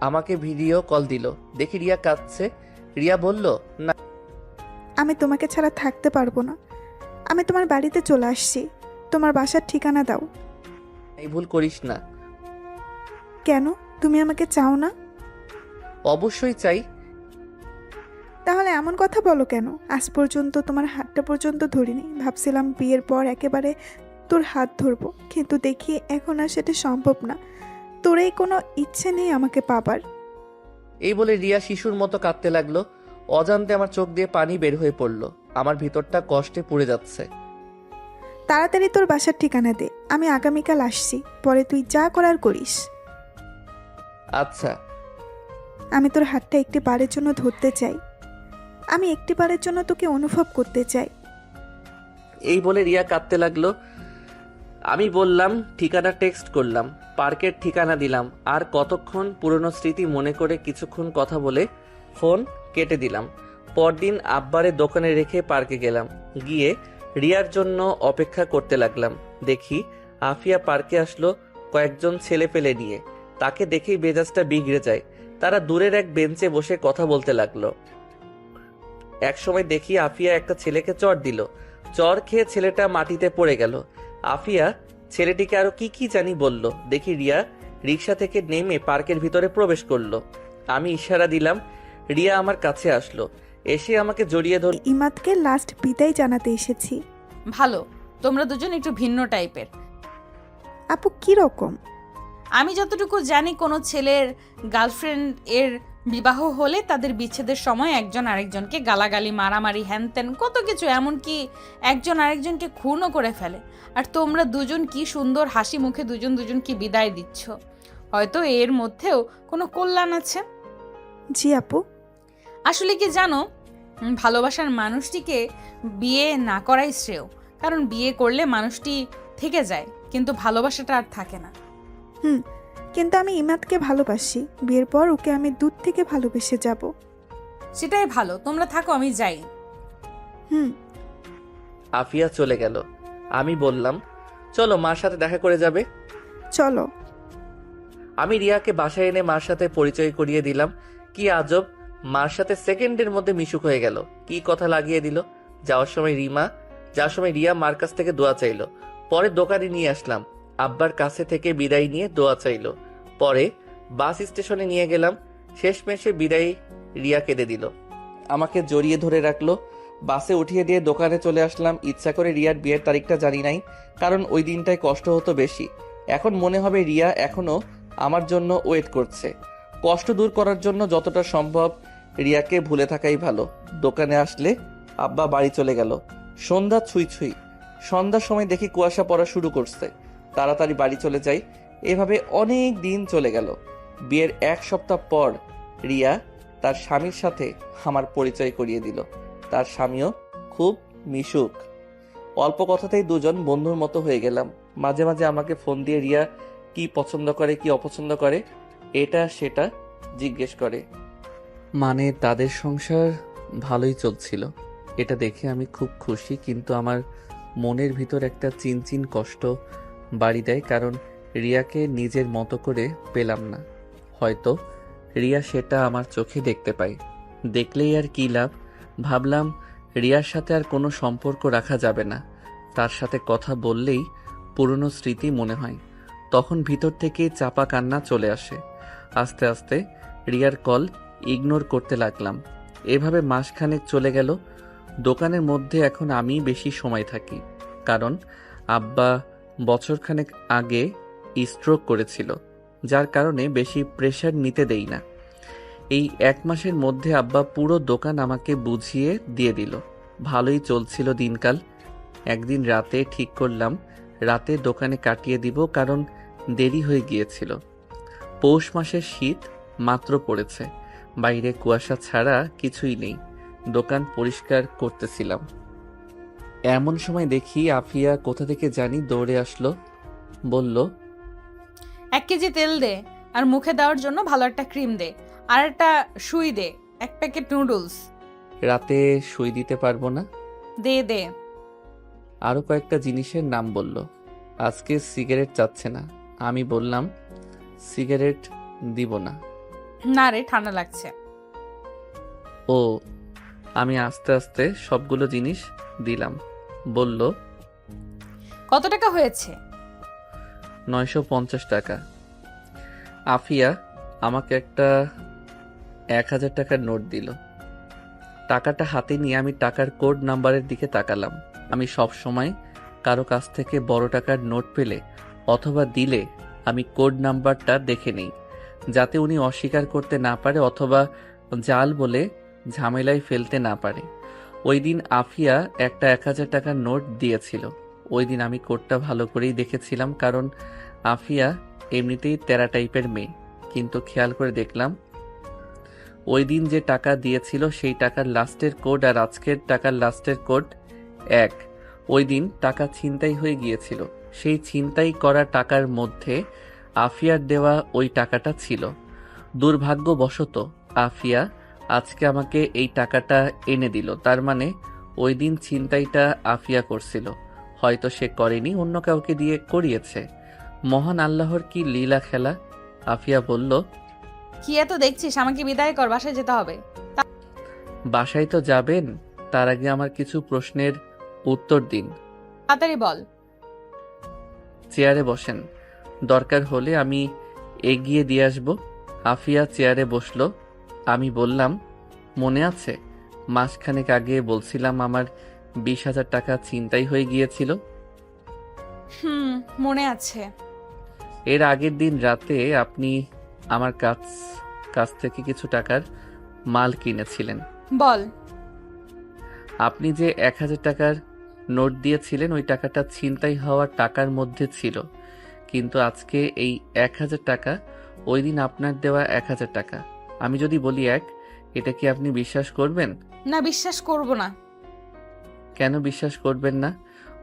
আমাকে ভিডিও কল দিল। দেখি রিয়া কাঁদছে। রিয়া বলল, না, আমি তোমাকে ছাড়া থাকতে পারবো না। আমি তোমার বাড়িতে চলে আসছি, তোমার বাসার ঠিকানা দাও। এই ভুল করিস না। কেন? তুমি আমাকে চাও না? অবশ্যই চাই। তাহলে এমন কথা বলো কেন? আজ পর্যন্ত তোমার হাতটা পর্যন্ত ধরিনি। ভাবছিলাম বিয়ের পর একেবারে তোর হাত ধরবো, কিন্তু দেখি এখন আর সেটা সম্ভব না। তোর এই কোনো ইচ্ছে নেই আমাকে পাবার। এই বলে রিয়া শিশুর মতো কাঁদতে লাগলো। অজান্তে আমার চোখ দিয়ে পানি বের হয়ে পড়লো। আমার ভিতরটা কষ্টে পুড়ে যাচ্ছে। তাড়াতাড়ি তোর বাসার ঠিকানা দে, আমি আগামীকাল আসছি, পরে তুই যা করার করিস। আচ্ছা। আমি তোর হাতটা একটি বারের জন্য ধরতে চাই, আমি একটি বারের জন্য তোকে অনুভব করতে চাই। এই বলে রিয়া কাঁদতে লাগলো। আমি বললাম, ঠিকানা টেক্সট করলাম, পার্কের ঠিকানা দিলাম। আর কতক্ষণ পুরনো স্মৃতি মনে করে কিছুক্ষণ কথা বলে ফোন কেটে দিলাম। পরদিন আব্বারে দোকানে রেখে পার্কে গেলাম। গিয়ে রিয়ার জন্য অপেক্ষা করতে লাগলাম। দেখি আফিয়া পার্কে আসলো কয়েকজন ছেলে পেলে নিয়ে। তাকে দেখেই মেজাজটা বিগড়ে যায়। তারা দূরের এক বেঞ্চে বসে কথা বলতে লাগলো। এক সময় দেখি আফিয়া একটা ছেলেকে চড় দিল। চড় খেয়ে ছেলেটা মাটিতে পড়ে গেল। আফিয়া ছেলেটিকে আরো কি কি জানি বলল। দেখি রিয়া রিক্সা থেকে নেমে পার্কের ভিতরে প্রবেশ করলো। আমি ইশারা দিলাম, রিয়া আমার কাছে আসলো। এসে আমাকে জড়িয়ে ধরল। ইমাদকে লাস্ট বিদায় জানাতে এসেছি। ভালো, তোমরা দুজন একটু ভিন্ন টাইপের। আপু কি রকম? আমি যতটুকু জানি, কোনো ছেলের গার্লফ্রেন্ড এর বিবাহ হলে তাদের বিচ্ছেদের সময় একজন আরেকজনকে গালাগালি, মারামারি, হ্যানত্যান কত কিছু, এমনকি একজন আরেকজনকে খুনও করে ফেলে। আর তোমরা দুজন কি সুন্দর হাসি মুখে দুজন দুজনকে বিদায় দিচ্ছ। হয়তো এর মধ্যেও কোনো কল্যাণ আছে। জি আপু। আসলে কি জানো, ভালোবাসার মানুষটিকে বিয়ে না করাই শ্রেয়। কারণ বিয়ে করলে মানুষটি থেকে যায়, কিন্তু ভালোবাসাটা আর থাকে না। কিন্তু আমি ইমাদকে ভালোবাসি। বিয়ের পর ওকে আমি দূর থেকে ভালোবেসে যাব। সেটাই ভালো, তোমরা থাকো, আমি যাই। হুম। আফিয়া চলে গেল। আমি বললাম, চলো মার সাথে দেখা করে যাবে। চলো। আমি রিয়াকে বাসায় এনে মার সাথে পরিচয় করিয়ে দিলাম। কি আজব, মার সাথে সেকেন্ডের মধ্যে মিশুক হয়ে গেল। কি কথা লাগিয়ে দিল। যাওয়ার সময় রিয়া মার কাছ থেকে দোয়া চাইলো। পরে দোকানে নিয়ে আসলাম। আব্বার কাছে থেকে বিদায় নিয়ে দোয়া চাইলো। পরে বাস স্টেশনে নিয়ে গেলাম। শেষমেশে বিদায় রিয়া কেঁদে দিল, আমাকে জড়িয়ে ধরে রাখলো। বাসে উঠিয়ে দিয়ে দোকানে চলে আসলাম। ইচ্ছা করে রিয়ার বিয়ের তারিখটা জানি নাই, কারণ ওই দিনটায় কষ্ট হতো বেশি। এখন মনে হবে রিয়া এখনো আমার জন্য ওয়েট করছে। কষ্ট দূর করার জন্য যতটা সম্ভব রিয়াকে ভুলে থাকাই ভালো। দোকানে আসলে আব্বা বাড়ি চলে গেল। সন্ধ্যা ছুঁই। সন্ধ্যার সময় দেখি কুয়াশা পড়া শুরু করছে। তাড়াতাড়ি বাড়ি চলে যাই। এভাবে অনেক দিন চলে গেল। বিয়ের 1 সপ্তাহ পর রিয়া তার স্বামীর সাথে আমার পরিচয় করিয়ে দিল। তার স্বামীও খুব মিশুক। অল্প কথাতেই দুজন বন্ধুর মতো হয়ে গেলাম। মাঝে মাঝে আমাকে ফোন দিয়ে রিয়া কি পছন্দ করে কি অপছন্দ করে এটা সেটা জিজ্ঞেস করে। মানে তাদের সংসার ভালোই চলছিল, এটা দেখে আমি খুব খুশি। কিন্তু আমার মনের ভিতর একটা চিনচিন কষ্ট বাড়ি দেয়, কারণ রিয়াকে নিজের মতো করে পেলাম না। হয়তো রিয়া সেটা আমার চোখে দেখতে পাই। দেখলেই আর কি লাভ। ভাবলাম রিয়ার সাথে আর কোনো সম্পর্ক রাখা যাবে না। তার সাথে কথা বললেই পুরনো স্মৃতি মনে হয়। তখন ভিতর থেকে চাপা কান্না চলে আসে। আস্তে আস্তে রিয়ার কল ইগনোর করতে লাগলাম। এভাবে মাসখানেক চলে গেল। দোকানের মধ্যে এখন আমি বেশি সময় থাকি, কারণ আব্বা বছরখানেক আগে স্ট্রোক করেছিল, যার কারণে বেশি প্রেশার নিতে দেই না। এই 1 মাসের মধ্যে আব্বা পুরো দোকান আমাকে বুঝিয়ে দিয়ে দিল। ভালোই চলছিল দিনকাল। একদিন রাতে ঠিক করলাম রাতে দোকানে কাটিয়ে দিব, কারণ দেরি হয়ে গিয়েছিল। পৌষ মাসের শীত মাত্র পড়েছে, বাইরে কুয়াশা ছাড়া কিছুই নেই। দোকান পরিষ্কার করতেছিলাম। এমন সময় দেখি আফিয়া কোথা থেকে জানি দৌড়ে আসলো। বলল, 1 কেজি তেল দে, আর মুখে দেওয়ার জন্য ভালো একটা ক্রিম দে, আর একটা সুই দে, 1 প্যাকেট নুডলস রাতে সুই দিতে পারবো না। দে। আরো কয়েকটা জিনিসের নাম বলল। আজকে সিগারেট চাচ্ছে না। আমি বললাম, সিগারেট দিব না। না রে, ঠান্ডা লাগছে। ও, আমি আস্তে আস্তে সবগুলো জিনিস দিলাম। বলল, কত টাকা হয়েছে? 950 টাকা। আফিয়া আমাকে একটা 1000 টাকার নোট দিল। টাকাটা হাতে নিয়ে আমি টাকার কোড নাম্বারের দিকে তাকালাম। আমি সব সময় কারো কাছ থেকে বড় টাকার নোট পেলে অথবা দিলে আমি কোড নাম্বারটা দেখে নেই, যাতে উনি অস্বীকার করতে না পারে অথবা জাল বলে ঝামেলায় ফেলতে না পারে। ওই দিন আফিয়া একটা 1000 টাকার নোট দিয়েছিল। ওই দিন আমি কোডটা ভালো করেই দেখেছিলাম, কারণ আফিয়া এমনিতেই তেরা টাইপের মেয়ে। কিন্তু খেয়াল করে দেখলাম ওই দিন যে টাকা দিয়েছিল সেই টাকার লাস্টের কোড আর আজকের টাকার লাস্টের কোড এক। ওই দিন টাকা ছিনতাই হয়ে গিয়েছিল। সেই ছিনতাই করা টাকার মধ্যে আফিয়ার দেওয়া ওই টাকাটা ছিল। দুর্ভাগ্যবশত আফিয়া আজকে আমাকে এই টাকাটা এনে দিল। তার মানে ওই দিন ছিনতাইটা আফিয়া করছিল। হয়তো সে করেনি, অন্য কাউকে দিয়ে করিয়েছে। মহান আল্লাহর কি লীলা খেলা। আফিয়া বলল, কি এত দেখছিস? আমাকে বিদায় কর, বাসায় যেতে হবে। বাসায় তো যাবেন, তার আগে আমার কিছু প্রশ্নের উত্তর দিন। তাড়াতাড়ি বল। চেয়ারে বসেন, দরকার হলে আমি এগিয়ে দিয়ে আসব। আফিয়া চেয়ারে বসলো। আমি বললাম, মনে আছে মাসখানেক আগে বলছিলাম আমার 20,000 টাকা ছিনতাই হয়ে গিয়েছিল? মনে আছে। এর আগের দিন রাতে আপনি আমার কাছ থেকে কিছু টাকার মাল কিনেছিলেন। বল। আপনি যে 1,000 টাকার নোট দিয়েছিলেন ওই টাকাটা ছিনতাই হওয়া টাকার মধ্যে ছিল, কিন্তু আজকে এই 1,000 টাকা ওই দিন আপনার দেওয়া 1,000 টাকা। আমি যদি বলি এটা কি আপনি বিশ্বাস করবেন? না, বিশ্বাস করব না। কেন বিশ্বাস করবেন না?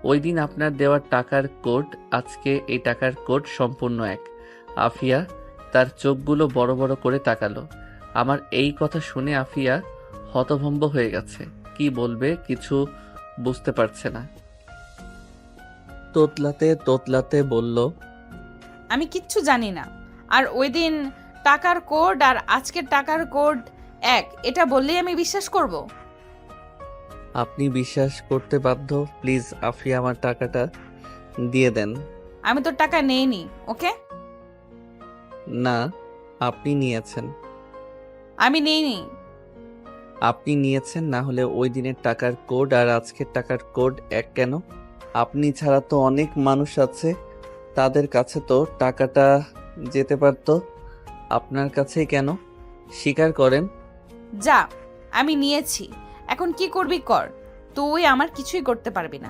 ওই দিন আপনার দেওয়া টাকার কোড, আজকে এই টাকার কোড সম্পূর্ণ এক। আফিয়া তার চোখগুলো বড় বড় করে তাকালো। আমার এই কথা শুনে আফিয়া হতভম্ব হয়ে গেছে। কি বলবে কিছু বুঝতে পারছে না। তোতলাতে তোতলাতে বলল, আমি কিচ্ছু জানি না। আর ওই দিন টাকার কোড আর আজকের টাকার কোড এক, এটা বললেই আমি বিশ্বাস করব? আপনি বিশ্বাস করতে বাধ্য। প্লিজ আফিয়া আমার টাকাটা দিয়ে দেন। আমি তোর টাকা নেইনি, ওকে? না, আপনি নিয়েছেন। আমি নেইনি। আপনি নিয়েছেন, না হলে ওই দিনের টাকার কোড আর আজকের টাকার কোড এক কেন? আপনি ছাড়া তো অনেক মানুষ আছে, তাদের কাছে তো টাকাটা যেতে পারতো, আপনার কাছেই কেন? স্বীকার করেন। যা, আমি নিয়েছি। এখন কি করবি কর, তুই আমার কিছুই করতে পারবি না।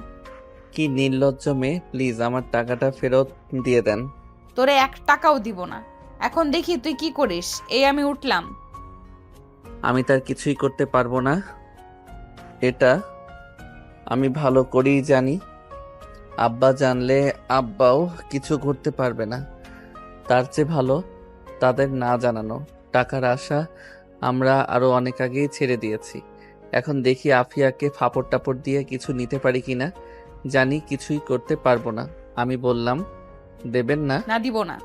কি নির্লজ্জ মেয়ে, প্লিজ আমার টাকাটা ফেরত দিয়ে দেন। তোরে 1 টাকাও দিব না। এখন দেখি তুই কি করিস। এই আমি উঠলাম। আমি তার কিছুই করতে পারবো না, এটা আমি ভালো করেই জানি। আব্বা জানলে আব্বাও কিছু করতে পারবে না। তার চেয়ে ভালো তাদের না জানানো। টাকার আশা আমরা আরো অনেক আগেই ছেড়ে দিয়েছি। এখন দেখি আফিয়াকে ফাপড় টাপড় দিয়ে কিছু নিতে পারি কিনা। জানি কিছুই করতে পারবো না। আমি বললাম, দেবেন না? না, দিব না।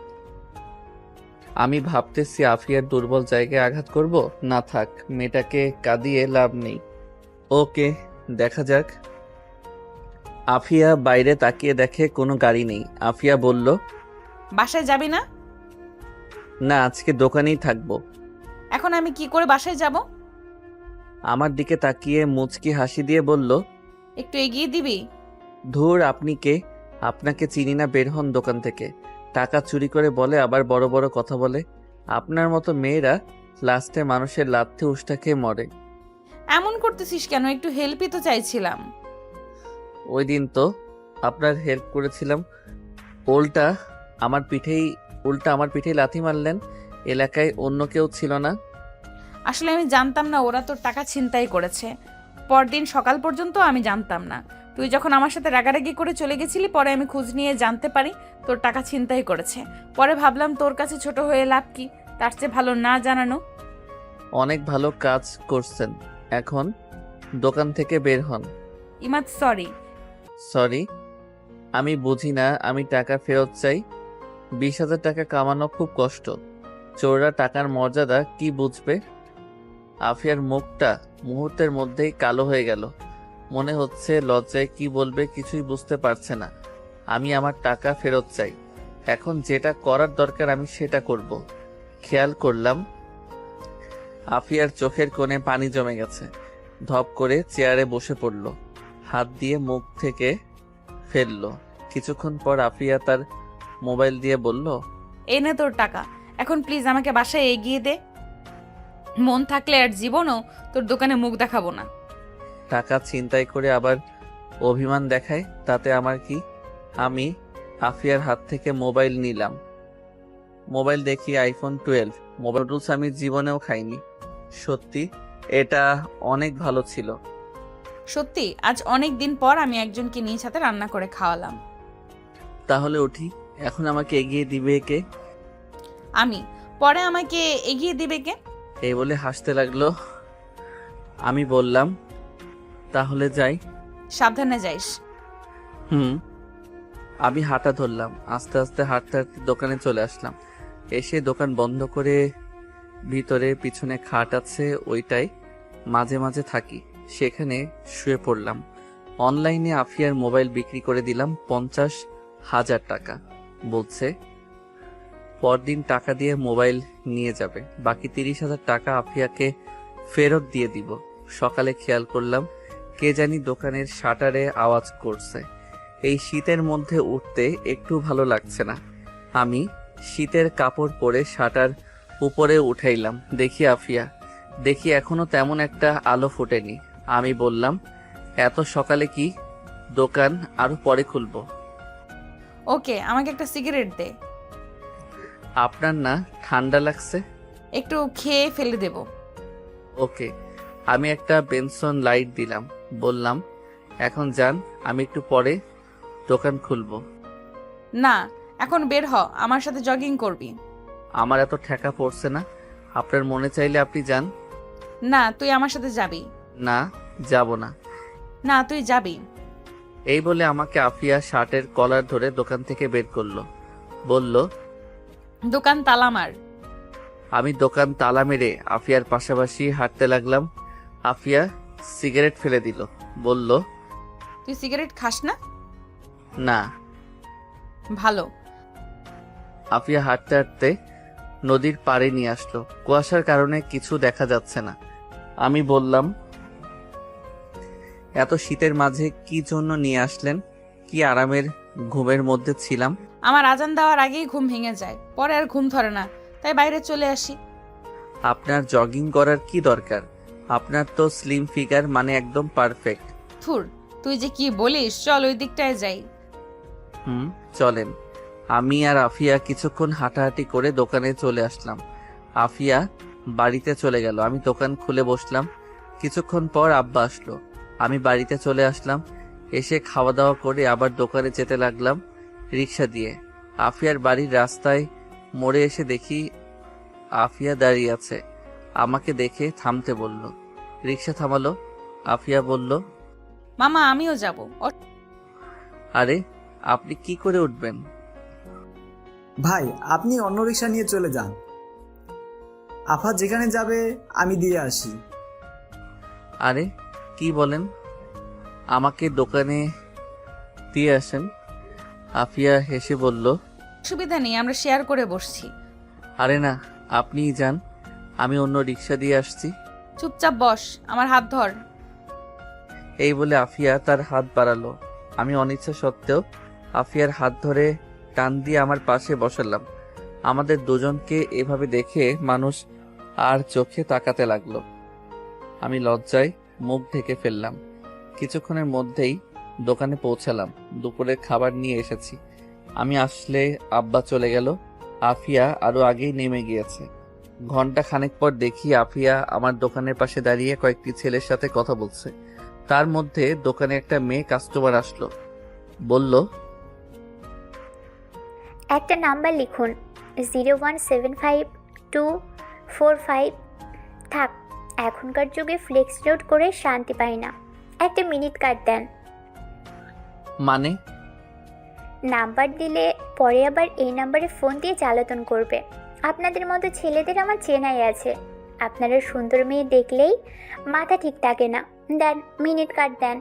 আমি ভাবতেছি আফিয়ার দুর্বল জায়গায় আঘাত করব। না থাক, মেয়েটাকে কাঁদিয়ে লাভ নেই। ওকে, দেখা যাক। আফিয়া বাইরে তাকিয়ে দেখে কোনো গাড়ি নেই। আফিয়া বলল, বাসায় যাবি না? না, আজকে দোকানেই থাকবো। এখন আমি কি করে বাসায় যাব? আমার দিকে তাকিয়ে মুচকি হাসি দিয়ে বলল, একটু এগিয়ে দিবি? ধুর, আপনি কে? আপনাকে চিনি না, বের হন দোকান থেকে। টাকা চুরি করে বলে আবার বড় বড় কথা বলে। আপনার মতো মেয়েরা লাস্টে মানুষের লাথি উষ্টা খেয়ে মরে। এমন করতেছিস কেন? একটু হেল্পই তো চাইছিলাম। ওই দিন তো আপনার হেল্প করেছিলাম, উল্টা আমার পিঠেই লাথি মারলেন। এলাকায় অন্য কেউ ছিল না। আসলে আমি জানতাম না ওরা তোর টাকা ছিনতাই করেছে। পরদিন সকাল পর্যন্ত আমি জানতাম না। তুই যখন আমার সাথে রাগারাগি করে চলে গেছিলি, পরে আমি খোঁজ নিয়ে জানতে পারি তোর টাকা ছিনতাই করেছে। পরে ভাবলাম তোর কাছে ছোট হয়ে লাভ কি, তার চেয়ে ভালো না জানানো। অনেক ভালো কাজ করছেন। এখন দোকান থেকে বের হন। ইমাদ, সরি। সরি? আমি বুঝি না, আমি টাকা ফেরত চাই। 20,000 টাকা কামানো খুব কষ্ট। চোররা টাকার মর্যাদা কি বুঝবে? আফিয়ার মুখটা মুহূর্তের মধ্যেই কালো হয়ে গেল। মনে হচ্ছে লজ্জায় কি বলবে কিছুই বুঝতে পারছে না। আমি আমার টাকা ফেরত চাই। এখন যেটা করার দরকার আমি সেটা করব। খেয়াল করলাম আফিয়ার চোখের কোণে পানি জমে গেছে। ধপ করে চেয়ারে বসে পড়ল, হাত দিয়ে মুখ থেকে ফেললো। কিছুক্ষণ পর আফিয়া তার মোবাইল দিয়ে বলল, এই নে তোর টাকা। এখন প্লিজ আমাকে বাসায় এগিয়ে দে। মন থাকলে আর জীবনও তোর দোকানে মুখ দেখাবো না। টাকা ছিনতাই করে আবার অভিমান দেখায়, তাতে আমার কি? আমি আফিয়ার হাত থেকে মোবাইল নিলাম। মোবাইল দেখি আইফোন 12। মোবাইল রুলস আমি জীবনেও খাইনি। সত্যি এটা অনেক ভালো ছিল। সত্যি আজ অনেক দিন পর আমি একজনকে নিজ হাতে রান্না করে খাওয়ালাম। তাহলে উঠি, এখন আমাকে এগিয়ে দিবে কে? আমি। পরে আমাকে এগিয়ে দিবে কে? এই বলে হাসতে লাগলো। আমি বললাম, তাহলে যাই। সাবধানে যাইস। আমি হাঁটা ধরলাম। আস্তে আস্তে হাঁটতে হাঁটতে দোকানে চলে আসলাম। এসে দোকান বন্ধ করে ভিতরে পিছনে খাট আছে, ওইটাই মাঝে মাঝে থাকি। সেখানে শুয়ে পড়লাম। অনলাইনে আফিয়ার মোবাইল বিক্রি করে দিলাম 50,000 টাকা। বলছে পরদিন টাকা দিয়ে মোবাইল নিয়ে যাবে, বাকি 30,000 টাকা আফিয়াকে ফেরত দিয়ে দিব। সকালে খেয়াল করলাম কে জানি দোকানের শাটারে আওয়াজ করছে। এই শীতের মধ্যে উঠতে একটু ভালো লাগছে না। আমি শীতের কাপড় পরে শাটার উপরে উঠাইলাম। দেখি আফিয়া। দেখি এখনো তেমন একটা আলো ফোটেনি। আমি বললাম, এত সকালে কি? দোকান আরো পরে খুলবো। ওকে, আমাকে একটা সিগারেট দে। আপনার না ঠান্ডা লাগছে? একটু খেয়ে ফেলে দেব। ওকে। আমি একটা বেনসন লাইট দিলাম। বললাম, এখন যান, আমি একটু পরে দোকান খুলবো। না, এখন বের হ, আমার সাথে জগিং করবি। আমার এত ঠেকা পড়ছে না। আপনার মনে চাইলে আপনি যান। না, তুই আমার সাথে যাবি। না, যাব না। না, তুই যাবি। এই বলে আমাকে আফিয়া শার্টের কলার ধরে দোকান থেকে বের করলো। বলল, দোকান তালা মার। আমি দোকান তালা মেরে আফিয়ার পাশাপাশি হাঁটতে লাগলাম। আফিয়া সিগারেট ফেলে দিল। বলল, তুই সিগারেট খাস না? না। ভালো। আফিয়া হাঁটতে হাঁটতে নদীর পাড়ে নিয়ে আসলো। কুয়াশার কারণে কিছু দেখা যাচ্ছে না। আমি বললাম, এত শীতের মাঝে কি জন্য নিয়ে আসলেন? কি আরামের ঘুমের মধ্যে ছিলাম। আমার আজান দেওয়ার আগেই ঘুম ভেঙে যায়, পরে আর ঘুম ধরে না, তাই বাইরে চলে আসি। আপনার জগিং করার কি দরকার? আপনার তো স্লিম ফিগার, মানে একদম পারফেক্ট। থুর, তুই যে কি বলিস, চল ওই দিকটায় যাই। চলেন। আমি আর আফিয়া কিছুক্ষণ হাঁটাহাঁটি করে দোকানে চলে আসলাম। আফিয়া বাড়িতে চলে গেল। আমি দোকান খুলে বসলাম। কিছুক্ষণ পর আব্বা আসলো। আমি বাড়িতে চলে আসলাম। এসে খাওয়া দাওয়া করে আবার দোকানে যেতে লাগলাম রিক্সা দিয়ে। আফিয়ার বাড়ির রাস্তায় মোড়ে এসে দেখি আফিয়া দাঁড়িয়ে আছে। আমাকে দেখে থামতে বলল। রিক্সা থামালো। আফিয়া বলল, মামা আমিও যাব। আরে আপনি কি করে উঠবেন? ভাই, আপনি অন্য রিক্সা নিয়ে চলে যান। আফা যেখানে যাবে আমি দিয়ে আসি। আরে কি বলেন? আমাকে দোকানে দিয়ে আসেন। আফিয়া হেসে বলল, অসুবিধা নেই, আমরা শেয়ার করে বসছি। আরে না, আপনিই যান, আমি অন্য রিক্সা দিয়ে আসছি। চুপচাপ বস, আমার হাত ধর। এই বলে আফিয়া তার হাত বাড়ালো। আমি অনিচ্ছা সত্ত্বেও আফিয়ার হাত ধরে টান দিয়ে আমার পাশে বসালাম। আমাদের দুজনকে এভাবে দেখে মানুষ আর চোখে তাকাতে লাগলো। আমি লজ্জায় মুখ ঢেকে ফেললাম। কিছুক্ষণের মধ্যেই দোকানে পৌঁছালাম। দুপুরের খাবার নিয়ে এসেছি। আমি আসলে আব্বা চলে গেল। আফিয়া আরো আগেই নেমে গিয়েছে। ঘন্টা খানেক পর দেখি আফিয়া আমার দোকানের পাশে দাঁড়িয়ে কয়েকটি ছেলের সাথে কথা বলছে। তার মধ্যে দোকানে একটা মেয়ে কাস্টমার আসলো। বলল, একটা নাম্বার লিখুন, 0175245। থাক, এখনকার যুগে ফ্লেক্স লোড করে শান্তি পায় না। একটা মিনিট কার্ড দেন। মানে? নাম্বার দিলে পরে আবার এই নাম্বারে ফোন দিয়ে জ্বালাতন করবে। আপনাদের মতো ছেলেদের আমার চেনাই আছে। আপনারা সুন্দর মেয়ে দেখলেই মাথা ঠিক থাকে না। দেন, মিনিট কার্ড দেন।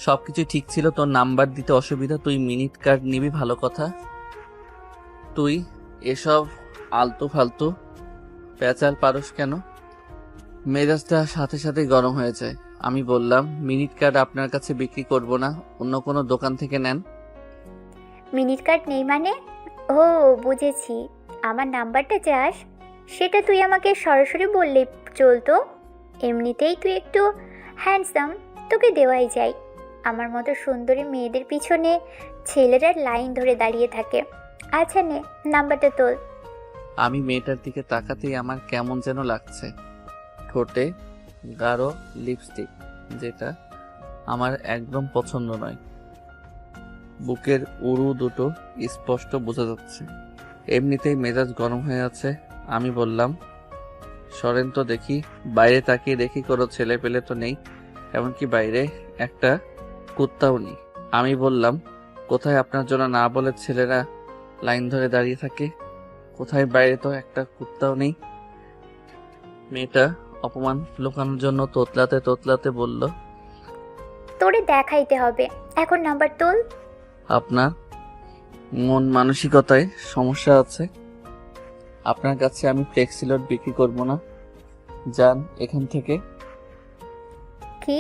সবকিছু ঠিক ছিল, তোর নাম্বার দিতে অসুবিধা, তুই মিনিট কার্ড নিবি, ভালো কথা। তুই এসব আলতু ফালতু পেঁচাল পারস কেন? মেজাজটা সাথে সাথে গরম হয়ে যায়। আমি বললাম, মিনিট কার্ড আপনার কাছে বিক্রি করব না, অন্য কোনো দোকান থেকে নেন। মিনিট কার্ড নেই মানে? ও বুঝেছি, আমার নাম্বারটা চাস, সেটা তুই আমাকে সরাসরি বললে চলতো। এমনিতেই তুই একটু হ্যান্ডসাম, তোকে দেওয়াই যায়। আমার মতো সুন্দরী মেয়েদের পিছনে ছেলেরা লাইন ধরে দাঁড়িয়ে থাকে। আচ্ছা নে, নাম্বারটা তোল। আমি মেয়েটার দিকে তাকাতেই আমার কেমন যেন লাগছে। ঠোঁটে গাঢ় লিপস্টিক, যেটা আমার একদম পছন্দ নয়। বুকের উরু দুটো স্পষ্ট বোঝা যাচ্ছে। এমনিতেই মেজাজ গরম হয়ে আছে। আমি বললাম, সরেন তো দেখি। বাইরে তাকিয়ে দেখি কোনো ছেলে পেলে তো নেই, এমনকি বাইরে একটা কুত্তাও নেই। আমি বললাম, কোথায় আপনার জন্য না বলে ছেলেরা লাইন ধরে দাঁড়িয়ে থাকে, কোথায় বাইরে তো একটা কুত্তাও নেই। মেয়েটা অপমান লুকানোর জন্য তোতলাতে তোতলাতে বলল, তোরে দেখাইতে হবে, এখন নাম্বার তোল। আপনার মন মানসিকতায় সমস্যা আছে। আপনার কাছে আমি ফ্লেক্সিলোড বিক্রি করব না, যান এখান থেকে। কি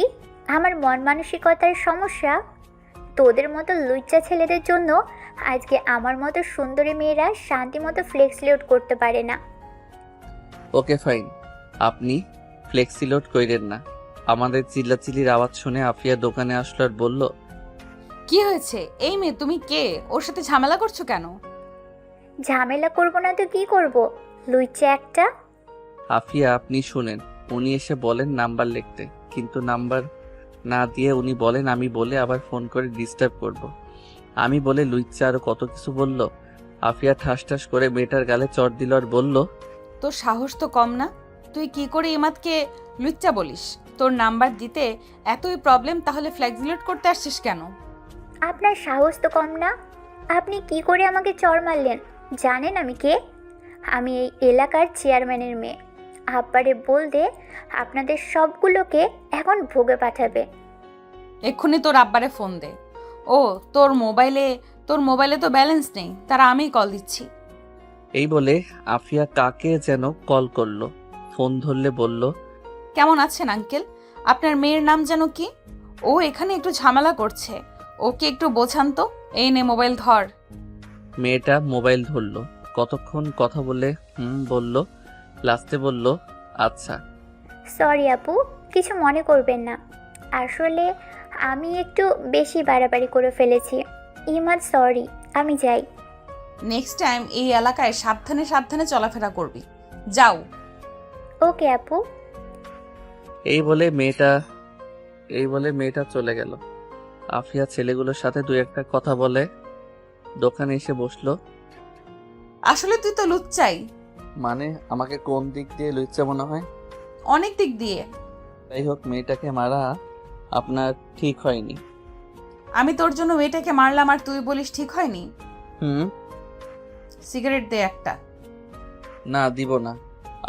আমার মন মানসিকতার সমস্যা? তোদের মতো লুচ্চা ছেলেদের জন্য আজকে আমার মতো সুন্দরী মেয়েরা শান্তি মতো ফ্লেক্স লোড করতে পারে না। ওকে ফাইন, আপনি ফ্লেক্সিলোড কইরেন না। আমাদের চিল্লাচিল্লির আওয়াজ শুনে আফিয়া দোকানে আসলো আর বলল, কি হয়েছে? এই মেয়ে তুমি কে? ওর সাথে ঝামেলা করছো কেন? ঝামেলা করবো না তো কি করব, লুচ্চা একটা। আফিয়া আপনি শুনেন, উনি এসে বলেন নাম্বার লিখতে, কিন্তু নাম্বার না দিয়ে উনি বলেন আমি বলে আবার ফোন করে ডিস্টার্ব করব। আমি বলে লুইচ্চা আরো কত কিছু বলল। আফিয়া ঠাস ঠাস করে মেয়েটার গালে চড় দিল আর বলল, তোর সাহস তো কম না? তুই কি করে ইমাদকে লুচ্চা বলিস? তোর নাম্বার দিতে এতই প্রবলেম, তাহলে ফ্লেক্সিলোড করতে আসছিস কেন? আপনার সাহস তো কম না? আপনি কি করে আমাকে চড় মারলেন? জানেন আমি কে? আমি এই এলাকার চেয়ারম্যানের মেয়ে। আব্বারে বলতে আপনাদের সবগুলোকে এখন ভোগে পাঠাবে। এক্ষুনি তোর আব্বারে ফোন দে। ও তোর মোবাইলে তো ব্যালেন্স নেই, তারা আমিই কল দিচ্ছি। এই বলে আফিয়া কাকে যেন কল করলো। ফোন ধরলে বলল, কেমন আছেন আঙ্কেল? আপনার মেয়ের নাম যেন কি? ও এখানে একটু ঝামেলা করছে, ওকে একটু বোঝান তো। এই নে মোবাইল ধর। মেয়েটা মোবাইল ধরলো, কতক্ষণ কথা বলে বলল, লাস্টে বলল, আচ্ছা। সরি আপু, কিছু মনে করবেন না। আসলে আমি একটু বেশি বাড়াবাড়ি করে ফেলেছি। ইমাদ সরি, আমি যাই। নেক্সট টাইম এই এলাকায় সাবধানে সাবধানে চলাফেরা করবি। যাও। ওকে আপু। এই বলে মেয়েটা চলে গেল। আফিয়া ছেলেগুলোর সাথে দু একটা কথা বলে দোকানে এসে বসলো। আসলে তুই তো লুচ্চাই। মানে আমাকে কোন দিক দিয়ে লুচ্চা মনে হয়? অনেক দিক দিয়ে। যাই হোক, মেয়েটাকে মারা আপনার ঠিক হয়নি। আমি তোর জন্য মেয়েটাকে মারলাম আর তুই বলিস ঠিক হয়নি? সিগারেট দে একটা। না, দিব না।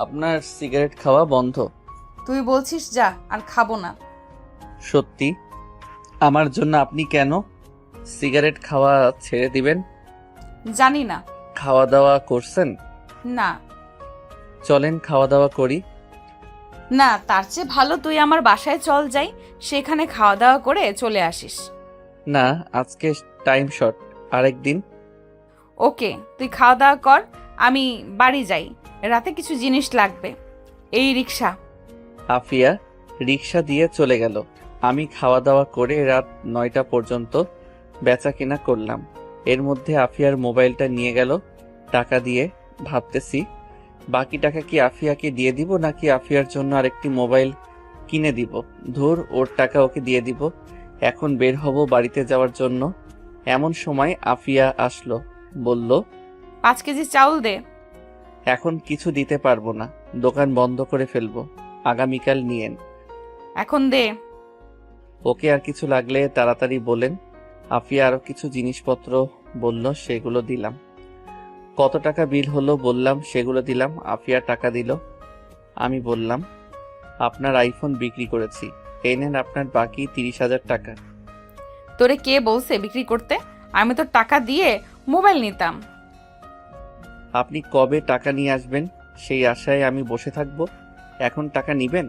আপনার সিগারেট খাওয়া বন্ধ। তুই বলছিস যা, আর খাবো না। সত্যি? আমার জন্য আপনি কেন সিগারেট খাওয়া ছেড়ে দিবেন? জানি না। খাওয়া দাওয়া করছেন? না চলেন খাওয়া দাওয়া করি। না, তার চেয়ে ভালো তুই আমার বাসায় চল যাই, সেখানে খাওয়া দাওয়া করে চলে আসিস। না, আজকে টাইম শর্ট, আরেকদিন। ওকে, তুই খাওয়া দাওয়া কর, আমি বাড়ি যাই, রাতে কিছু জিনিস লাগবে। এই রিক্সা। আফিয়া রিক্সা দিয়ে চলে গেল। আমি খাওয়া দাওয়া করে রাত 9টা পর্যন্ত বেচা কেনা করলাম। এর মধ্যে আফিয়ার মোবাইলটা নিয়ে গেল টাকা দিয়ে। ভাবতেছি বাকি টাকা কি আফিয়াকে দিয়ে দিব নাকি আফিয়ার জন্য আরেকটি মোবাইল কিনে দিব। ধুর, ওর টাকা ওকে দিয়ে দিব। এখন বের হব বাড়িতে যাওয়ার জন্য। এমন সময় আফিয়া আসলো, বলল, 5 কেজি চাউল দে। এখন কিছু দিতে পারবো না, দোকান বন্ধ করে ফেলবো, আগামীকাল নিয়েন। এখন দে। ওকে, আর কিছু লাগলে তাড়াতাড়ি বলেন। আফিয়া আরো কিছু জিনিসপত্র বলল, সেগুলো দিলাম। কত টাকা বিল হলো বললাম, সেগুলো দিলাম। আফিয়া টাকা দিল। আমি বললাম, আপনার আইফোন বিক্রি করেছি, এই নেন আপনার বাকি 30,000 টাকা। তোরে কে বলছে বিক্রি করতে? আমি তো টাকা দিয়ে মোবাইল নিতাম। আপনি কবে টাকা নিয়ে আসবেন সেই আশায় আমি বসে থাকবো, এখন টাকা নিবেন?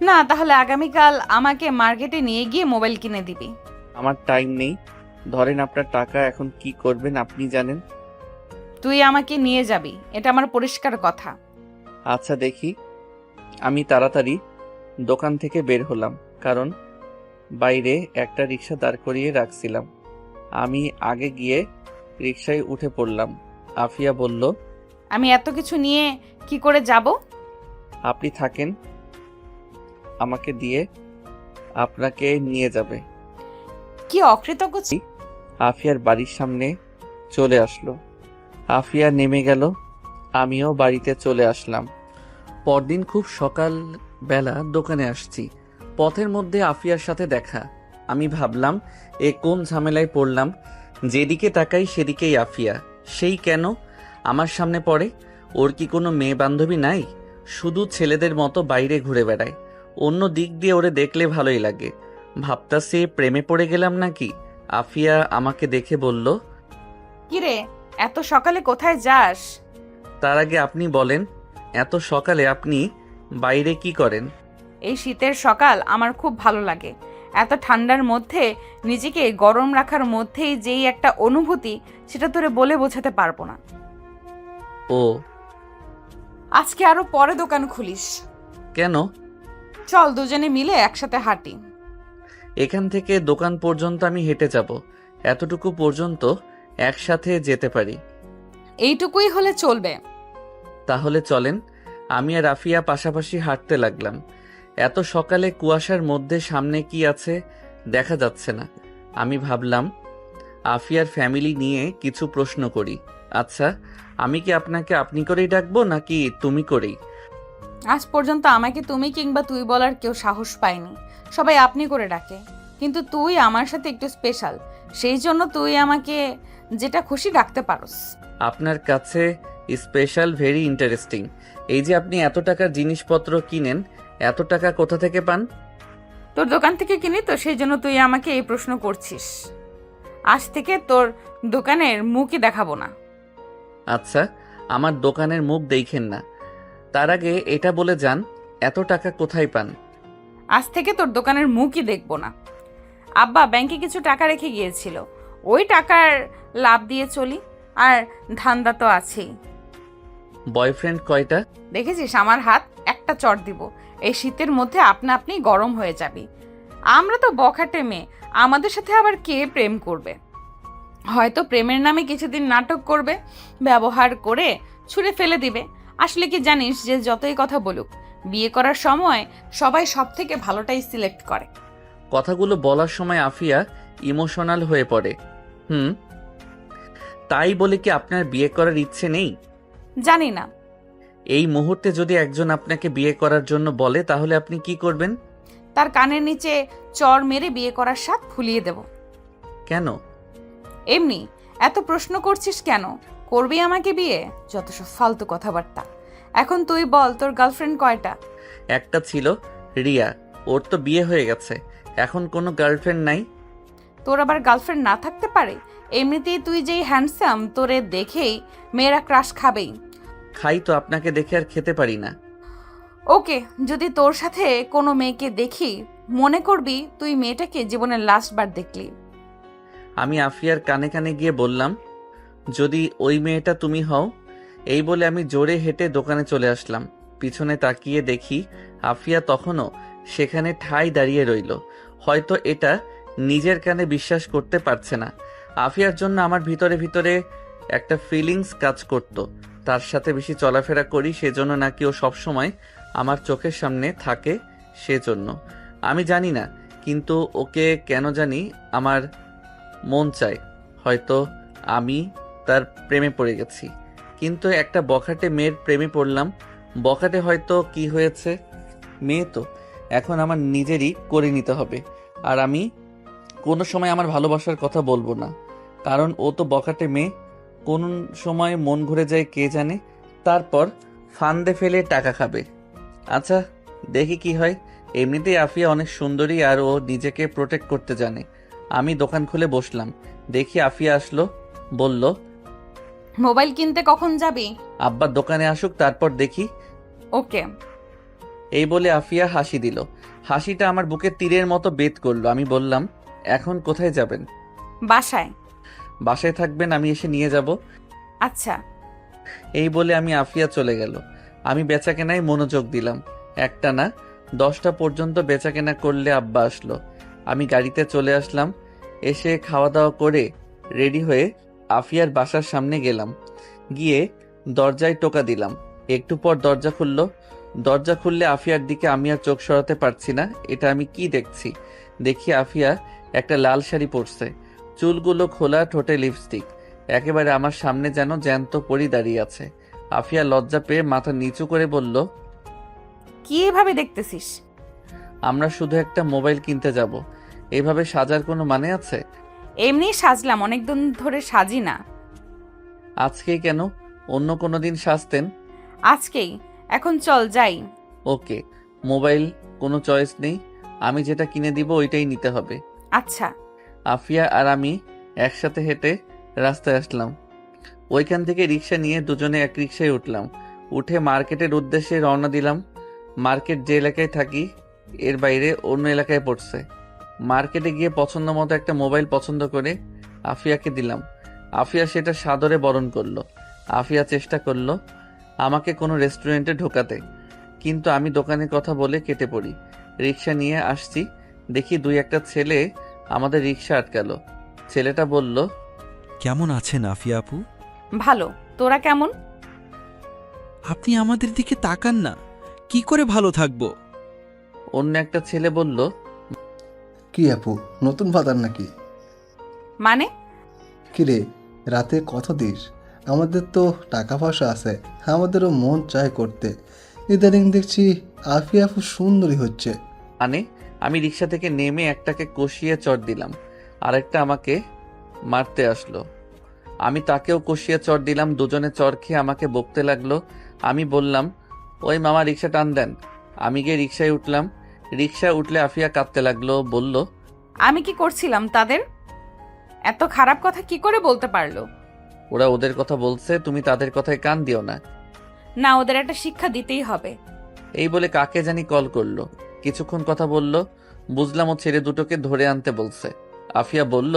না, তাহলে আগামীকাল আমাকে মার্কেটে নিয়ে গিয়ে মোবাইল কিনে দিবি। আমার টাইম নেই, ধরেন আপনার টাকা, এখন কি করবেন আপনি জানেন। তুই আমাকে নিয়ে যাবি, এটা আমার পরিষ্কার কথা। আচ্ছা দেখি। আমি তাড়াতাড়ি দোকান থেকে বের হলাম, কারণ বাইরে একটা রিক্সা দাঁড় করিয়ে রাখছিলাম। আমি আগে গিয়ে রিক্সায় উঠে পড়লাম। আফিয়া বলল, আমি এত কিছু নিয়ে কি করে যাব? আপনি থাকেন, আমাকে দিয়ে আপনাকে নিয়ে যাবে। কি অকৃতজ্ঞ! আফিয়ার বাড়ির সামনে চলে আসলো। আফিয়া নেমে গেল, আমিও বাড়িতে চলে আসলাম। পরদিন খুব সকাল বেলা দোকানে আসছি, পথের মধ্যে আফিয়ার সাথে দেখা। আমি ভাবলাম এ কোন ঝামেলায় পড়লাম, যেদিকে তাকাই সেদিকেই আফিয়া। সেই কেন আমার সামনে পড়ে? ওর কি কোনো মেয়ে বান্ধবী নাই? শুধু ছেলেদের মতো বাইরে ঘুরে বেড়ায়। অন্য দিক দিয়ে ওরে দেখলে ভালোই লাগে। ভাবতাছি প্রেমে পড়ে গেলাম নাকি। আফিয়া আমাকে দেখে বলল, কিরে, এত সকালে কোথায় যাস? তার আগে আপনি বলেন, এত সকালে আপনি বাইরে কি করেন? এই শীতের সকাল আমার খুব ভালো লাগে। এত ঠান্ডার মধ্যে নিজেকে গরম রাখার মধ্যেই যেই একটা অনুভূতি, সেটা তোরে বলে বোঝাতে পারবো না। ও, আজকে আরো পরে দোকান খুলিস। কেন? চল দুজনে মিলে একসাথে হাঁটি। এখান থেকে দোকান পর্যন্ত আমি হেঁটে যাব, এতটুকু পর্যন্ত একসাথে যেতে পারি। এইটুকুই হলে চলবে। তাহলে চলেন। আমি আর আফিয়া পাশাপাশি হাঁটতে লাগলাম। এত সকালে কুয়াশার মধ্যে সামনে কি আছে দেখা যাচ্ছে না। আমি ভাবলাম আফিয়ার ফ্যামিলি নিয়ে কিছু প্রশ্ন করি। আচ্ছা, আমি কি আপনাকে আপনি করেই ডাকবো নাকি তুমি করেই? আজ পর্যন্ত আমাকে তুমি কিংবা তুই বলার কেউ সাহস পায়নি, সবাই আপনি করে ডাকে। কিন্তু তুই আমার সাথে একটু স্পেশাল, সেই জন্য তুই আমাকে যেটা খুশি ডাকতে পারোস। আপনার কাছে স্পেশাল ভেরি ইন্টারেস্টিং। এই যে আপনি এত টাকার জিনিসপত্র কিনেন, এত টাকা কোথা থেকে পান? তোর দোকান থেকে কিনি তো, সেই জন্য তুই আমাকে এই প্রশ্ন করছিস। আজ থেকে তোর দোকানের মুখই দেখাবো না। আচ্ছা, আমার দোকানের মুখ দেখেন না, তার আগে এটা বলে যান এত টাকা কোথায় পান? আজ থেকে তোর দোকানের মুখই দেখবো না। আব্বা ব্যাংকে কিছু টাকা রেখে গিয়েছিল, ওই টাকার লাভ দিয়ে চলি, আর ধান্দা তো আছেই। বয়ফ্রেন্ড কয়টা? দেখেছিস আমার হাত, একটা চট দিব, এই শীতের মধ্যে আপনা আপনি গরম হয়ে যাবি। আমরা তো বখাটে মেয়ে, আমাদের সাথে আবার কে প্রেম করবে? হয়তো প্রেমের নামে কিছুদিন নাটক করবে, ব্যবহার করে ছুঁড়ে ফেলে দিবে। আসলে কি জানিস যে যতই কথা বলুক, বিয়ে করার সময় সবাই সব থেকে ভালোটাই সিলেক্ট করে। কথাগুলো বলার সময় আফিয়া ইমোশনাল হয়ে পড়ে। তাই বলে কি আপনার বিয়ে করার ইচ্ছে নেই? জানি না। এই মুহূর্তে যদি একজন আপনাকে বিয়ে করার জন্য বলে তাহলে আপনি কি করবেন? তার কানের নিচে চর মেরে বিয়ে করার স্বাদ ফুলিয়ে দেব। কেন? এমনি। এত প্রশ্ন করছিস কেন? করবি আমাকে বিয়ে? যত সব ফালতু কথাবার্তা। এখন তুই বল, তোর গার্লফ্রেন্ড কয়টা? একটা ছিল, রিয়া। ওর তো বিয়ে হয়ে গেছে, এখন কোনো গার্লফ্রেন্ড নাই। তোর আবার গার্লফ্রেন্ড না থাকতে পারে? এমনিতেই তুই যেই হ্যান্ডসাম, তোরে দেখেই মেয়েরা ক্রাশ খাবেই। খাই তো, আপনাকে দেখে আর খেতে পারি না। ওকে, যদি তোর সাথে কোনো মেয়েকে দেখি, মনে করবি তুই মেয়েটাকে জীবনের লাস্ট বার দেখলি। আমি আফিয়ার কানে কানে গিয়ে বললাম, যদি ওই মেয়েটা তুমি হও। এই বলে আমি জোরে হেঁটে দোকানে চলে আসলাম। পিছনে তাকিয়ে দেখি আফিয়া তখনও সেখানে ঠাই দাঁড়িয়ে রইল। হয়তো এটা নিজের কানে বিশ্বাস করতে পারছে না। আফিয়ার জন্য আমার ভিতরে ভিতরে একটা ফিলিংস কাজ করত। তার সাথে বেশি চলাফেরা করি সেজন্য নাকি ও সবসময় আমার চোখের সামনে থাকে সেজন্য। আমি জানি না, কিন্তু ওকে কেন জানি আমার মন চায়। হয়তো আমি তার প্রেমে পড়ে গেছি, কিন্তু একটা বখাটে মেয়ের প্রেমে পড়লাম। বখাটে হয়তো কি হয়েছে, মেয়ে তো, এখন আমার নিজেরই করে নিতে হবে। আর আমি কোনো সময় আমার ভালোবাসার কথা বলবো না, কারণ ও তো বখাটে মেয়ে। কোন সময় মন ঘুরে যায় কে জানে, তারপর ফান্দে ফেলে টাকা খাবে। আচ্ছা, দেখি কি হয়। এমনিতেই আফিয়া অনেক সুন্দরী আর ও নিজেকে প্রোটেক্ট করতে জানে। আমি দোকান খুলে বসলাম, দেখি আফিয়া আসলো। বলল, মোবাইল কিনতে কখন যাবি? আব্বা দোকানে আসুক তারপর দেখি। ওকে। এই বলে আফিয়া হাসি দিল। হাসিটা আমার বুকে তীরের মতো বেদ করলো। আমি বললাম, এখন কোথায় যাবেন? বাসায়। বাসায় থাকবেন, আমি এসে নিয়ে যাব। আচ্ছা। এই বলে আমি আফিয়া চলে গেল। আমি বেচাকেনায় মনোযোগ দিলাম। একটা না 10টা পর্যন্ত বেচাকেনা করলে আব্বা আসলো। আমি গাড়িতে চলে আসলাম। এসে খাওয়া দাওয়া করে রেডি হয়ে আফিয়ার বাসার সামনে গেলাম। গিয়ে দরজায় টোকা দিলাম। একটু পর দরজা খুললো। দরজা খুললে আফিয়ার দিকে আমি আর চোখ সরাতে পারছি না। এটা আমি কি দেখছি? দেখি আফিয়া একটা লাল শাড়ি পরছে, চুলগুলো খোলা, ঠোঁটে লিপস্টিক, একেবারে আমার সামনে যেন জ্যান্ত পরি দাঁড়িয়ে আছে। আফিয়া লজ্জা পেয়ে মাথা নিচু করে বলল, কি এভাবে দেখতেছিস? আমরা শুধু একটা মোবাইল কিনতে যাব, এভাবে সাজার কোনো মানে আছে? এমনি সাজলাম, অনেকদিন ধরে সাজি না। আজকেই কেন? অন্য কোনো দিন সাজতেন। আজকেই। এখন চল যাই। ওকে, মোবাইল কোনো চয়েস নেই, আমি যেটা কিনে দিব ওইটাই নিতে হবে। আচ্ছা। আফিয়া আর আমি একসাথে হেঁটে রাস্তায় আসলাম। ওইখান থেকে রিক্সা নিয়ে দুজনে এক রিক্সায় উঠলাম। উঠে মার্কেটের উদ্দেশ্যে রওনা দিলাম। মার্কেট যে এলাকায় থাকি এর বাইরে অন্য এলাকায় পড়ছে। মার্কেটে গিয়ে পছন্দ মতো একটা মোবাইল পছন্দ করে আফিয়াকে দিলাম। আফিয়া সেটা সাদরে বরণ করলো। আফিয়া চেষ্টা করলো আমাকে কোনো রেস্টুরেন্টে ঢোকাতে, কিন্তু আমি দোকানের কথা বলে কেটে পড়ি। রিক্সা নিয়ে আসছি, দেখি দুই একটা ছেলে আমাদের রিক্সা আটকালো। ছেলেটা বলল, কেমন আছেন আফিয়া আপু? ভালো, তোরা কেমন? আপনি আমাদের দিকে তাকান না, কি করে ভালো থাকবো? অন্য একটা ছেলে বলল, কি আপু, নতুন ফাদার নাকি? মানে? কিরে, রাতে কত দিস? আমাদের তো টাকা পয়সা আছে, আমাদেরও মন চায় করতে। ইদানিং দেখছি আফিয়া আপু সুন্দরী হচ্ছে। মানে? আমি রিক্সা থেকে নেমে একটাকে কষিয়ে চড় দিলাম, আরেকটা আমাকে মারতে আসলো। আমি তাকেও কষিয়ে চড় দিলাম। দুজনে চড় খেয়ে আমাকে বকতে লাগলো। আমি বললাম, ওই মামা রিক্সা টান দেন। আমি গিয়ে রিক্সায় উঠলাম। রিক্সায় উঠলে আফিয়া কাঁদতে লাগলো, বলল, আমি কি করছিলাম তাদের? এত খারাপ কথা কি করে বলতে পারলো? ওরা ওদের কথা বলছে, তুমি তাদের কথায় কান দিও না। না, ওদের একটা শিক্ষা দিতেই হবে। এই বলে কাকে জানি কল করলো। কিছুক্ষণ কথা বলল, বুঝলাম ও ছেলে দুটোকে ধরে আনতে বলছে। আফিয়া বলল,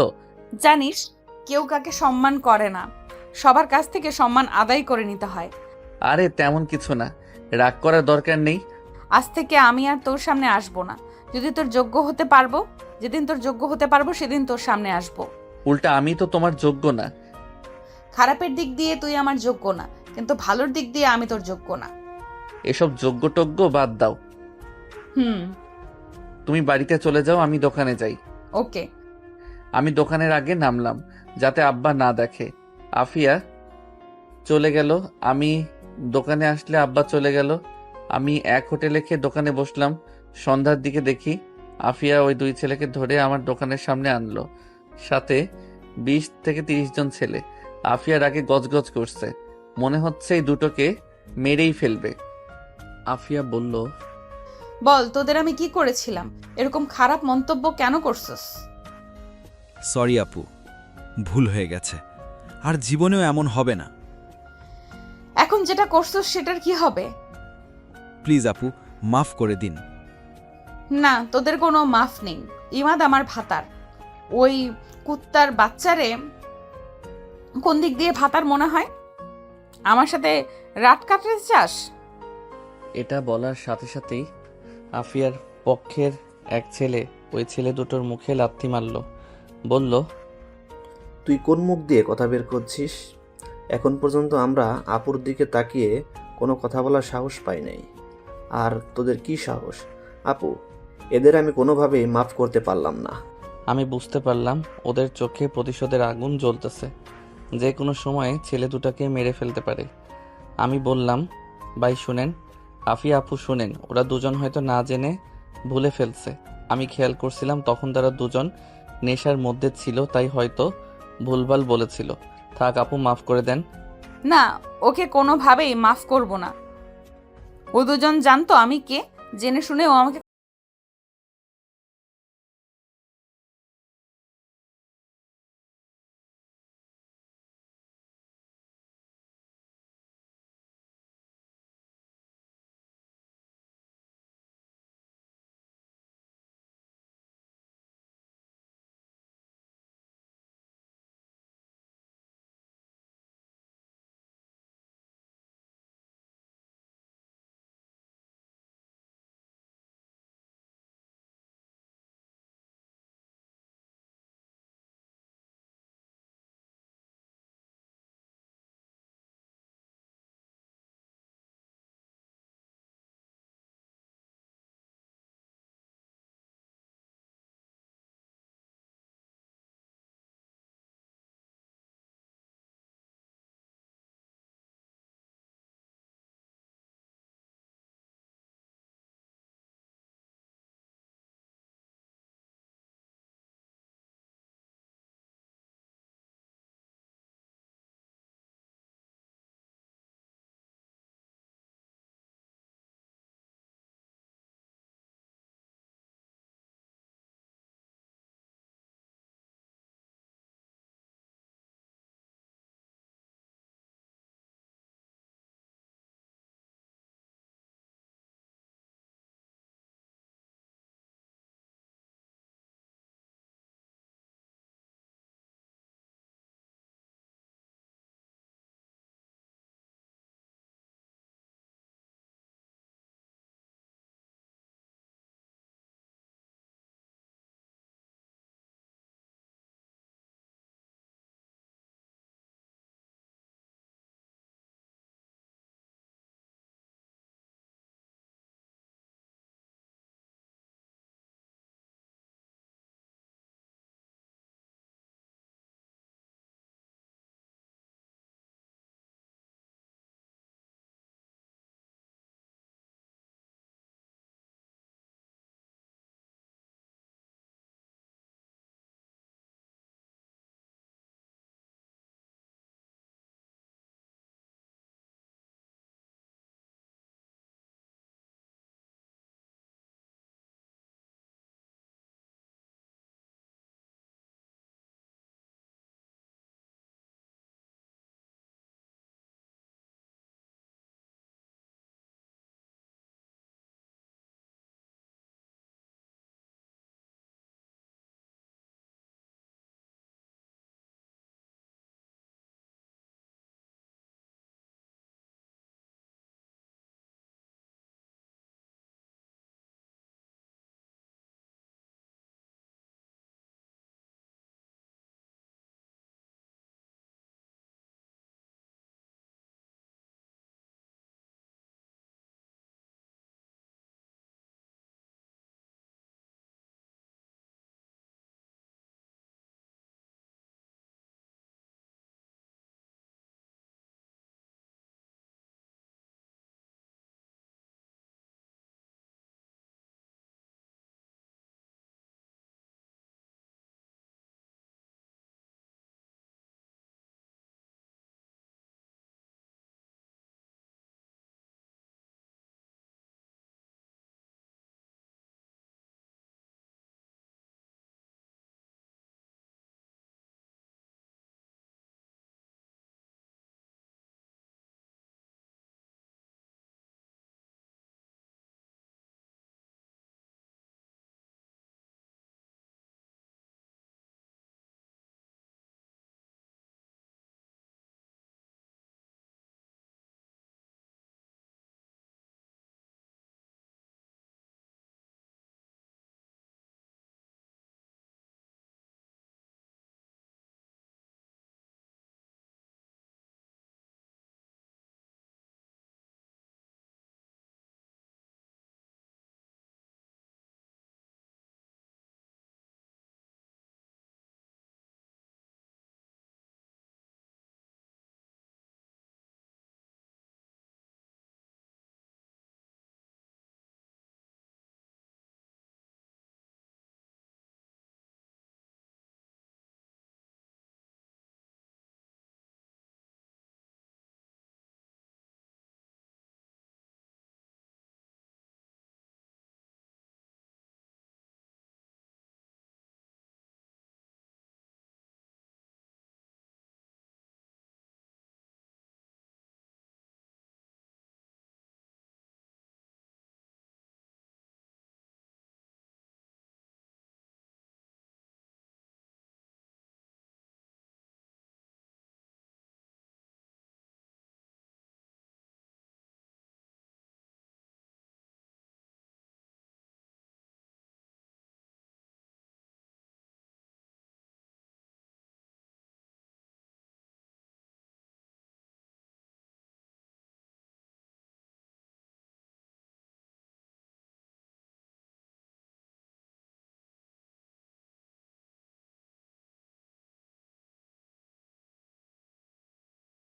জানিস, কেউ কাকে সম্মান করে না, সবার কাছ থেকে সম্মান আদায় করে নিতে হয়। আরে তেমন কিছু না, রাগ করার দরকার নেই। আজ থেকে আমি আর তোর সামনে আসবো না। যেদিন তোর যোগ্য হতে পারবো সেদিন তোর সামনে আসবো। উল্টা আমি তো তোমার যোগ্য না। খারাপের দিক দিয়ে তুই আমার যোগ্য না, কিন্তু ভালোর দিক দিয়ে আমি তোর যোগ্য না। এসব যোগ্য টোগ্য বাদ দাও। তুমি বাড়িতে চলে যাও, আমি দোকানে যাই। ওকে। আমি দোকানের আগে নামলাম যাতে আব্বা না দেখে। আফিয়া চলে গেল। আমি দোকানে আসলে আব্বা চলে গেল। আমি এক হোটেলে খেয়ে দোকানে বসলাম। সন্ধ্যার দিকে দেখি আফিয়া ওই দুই ছেলেকে ধরে আমার দোকানের সামনে আনলো, সাথে 20 থেকে 30 জন ছেলে। আফিয়ার আগে গজগজ করছে, মনে হচ্ছে এই দুটোকে মেরেই ফেলবে। আফিয়া বলল, বল, তোদের আমি কি করেছিলাম? এরকম খারাপ মন্তব্য কেন করছিস? সরি আপু, ভুল হয়ে গেছে, আর জীবনেও এমন হবে না। এখন যেটা করছিস সেটার কি হবে? প্লিজ আপু, মাফ করে দিন। না, তোদের কোনো মাফ নেই। ইমাদ আমার ভাতার। ওই কুত্তার বাচ্চারে কোন দিক দিয়ে ভাতার মনে হয়? আমার সাথে রাত কাটাতে চাস? এটা বলার সাথে সাথেই আফিয়ার পক্ষের এক ছেলে ওই ছেলে দুটোর মুখে লাথি মারল। বলল, তুই কোন মুখ দিয়ে কথা বের করছিস? এখন পর্যন্ত আমরা আপুর দিকে তাকিয়ে কোনো কথা বলার সাহস পাই নাই, আর তোদের কি সাহস? আপু, এদের আমি কোনোভাবেই মাফ করতে পারলাম না। আমি বুঝতে পারলাম ওদের চোখে প্রতিশোধের আগুন জ্বলতেছে, যে কোনো সময় ছেলে দুটাকে মেরে ফেলতে পারে। আমি বললাম, ভাই শুনেন, আফিয়া আপু শুনেন, ওরা দুজন হয়তো না জেনে ভুলে ফেলছে। আমি খেয়াল করছিলাম তখন তারা দুজন নেশার মধ্যে ছিল, তাই হয়তো ভুলভাল বলেছিল। থাক আপু, মাফ করে দেন। না, ওকে কোনোভাবেই মাফ করব না। ও দুজন জানতো আমি কে, জেনে শুনে ও আমাকে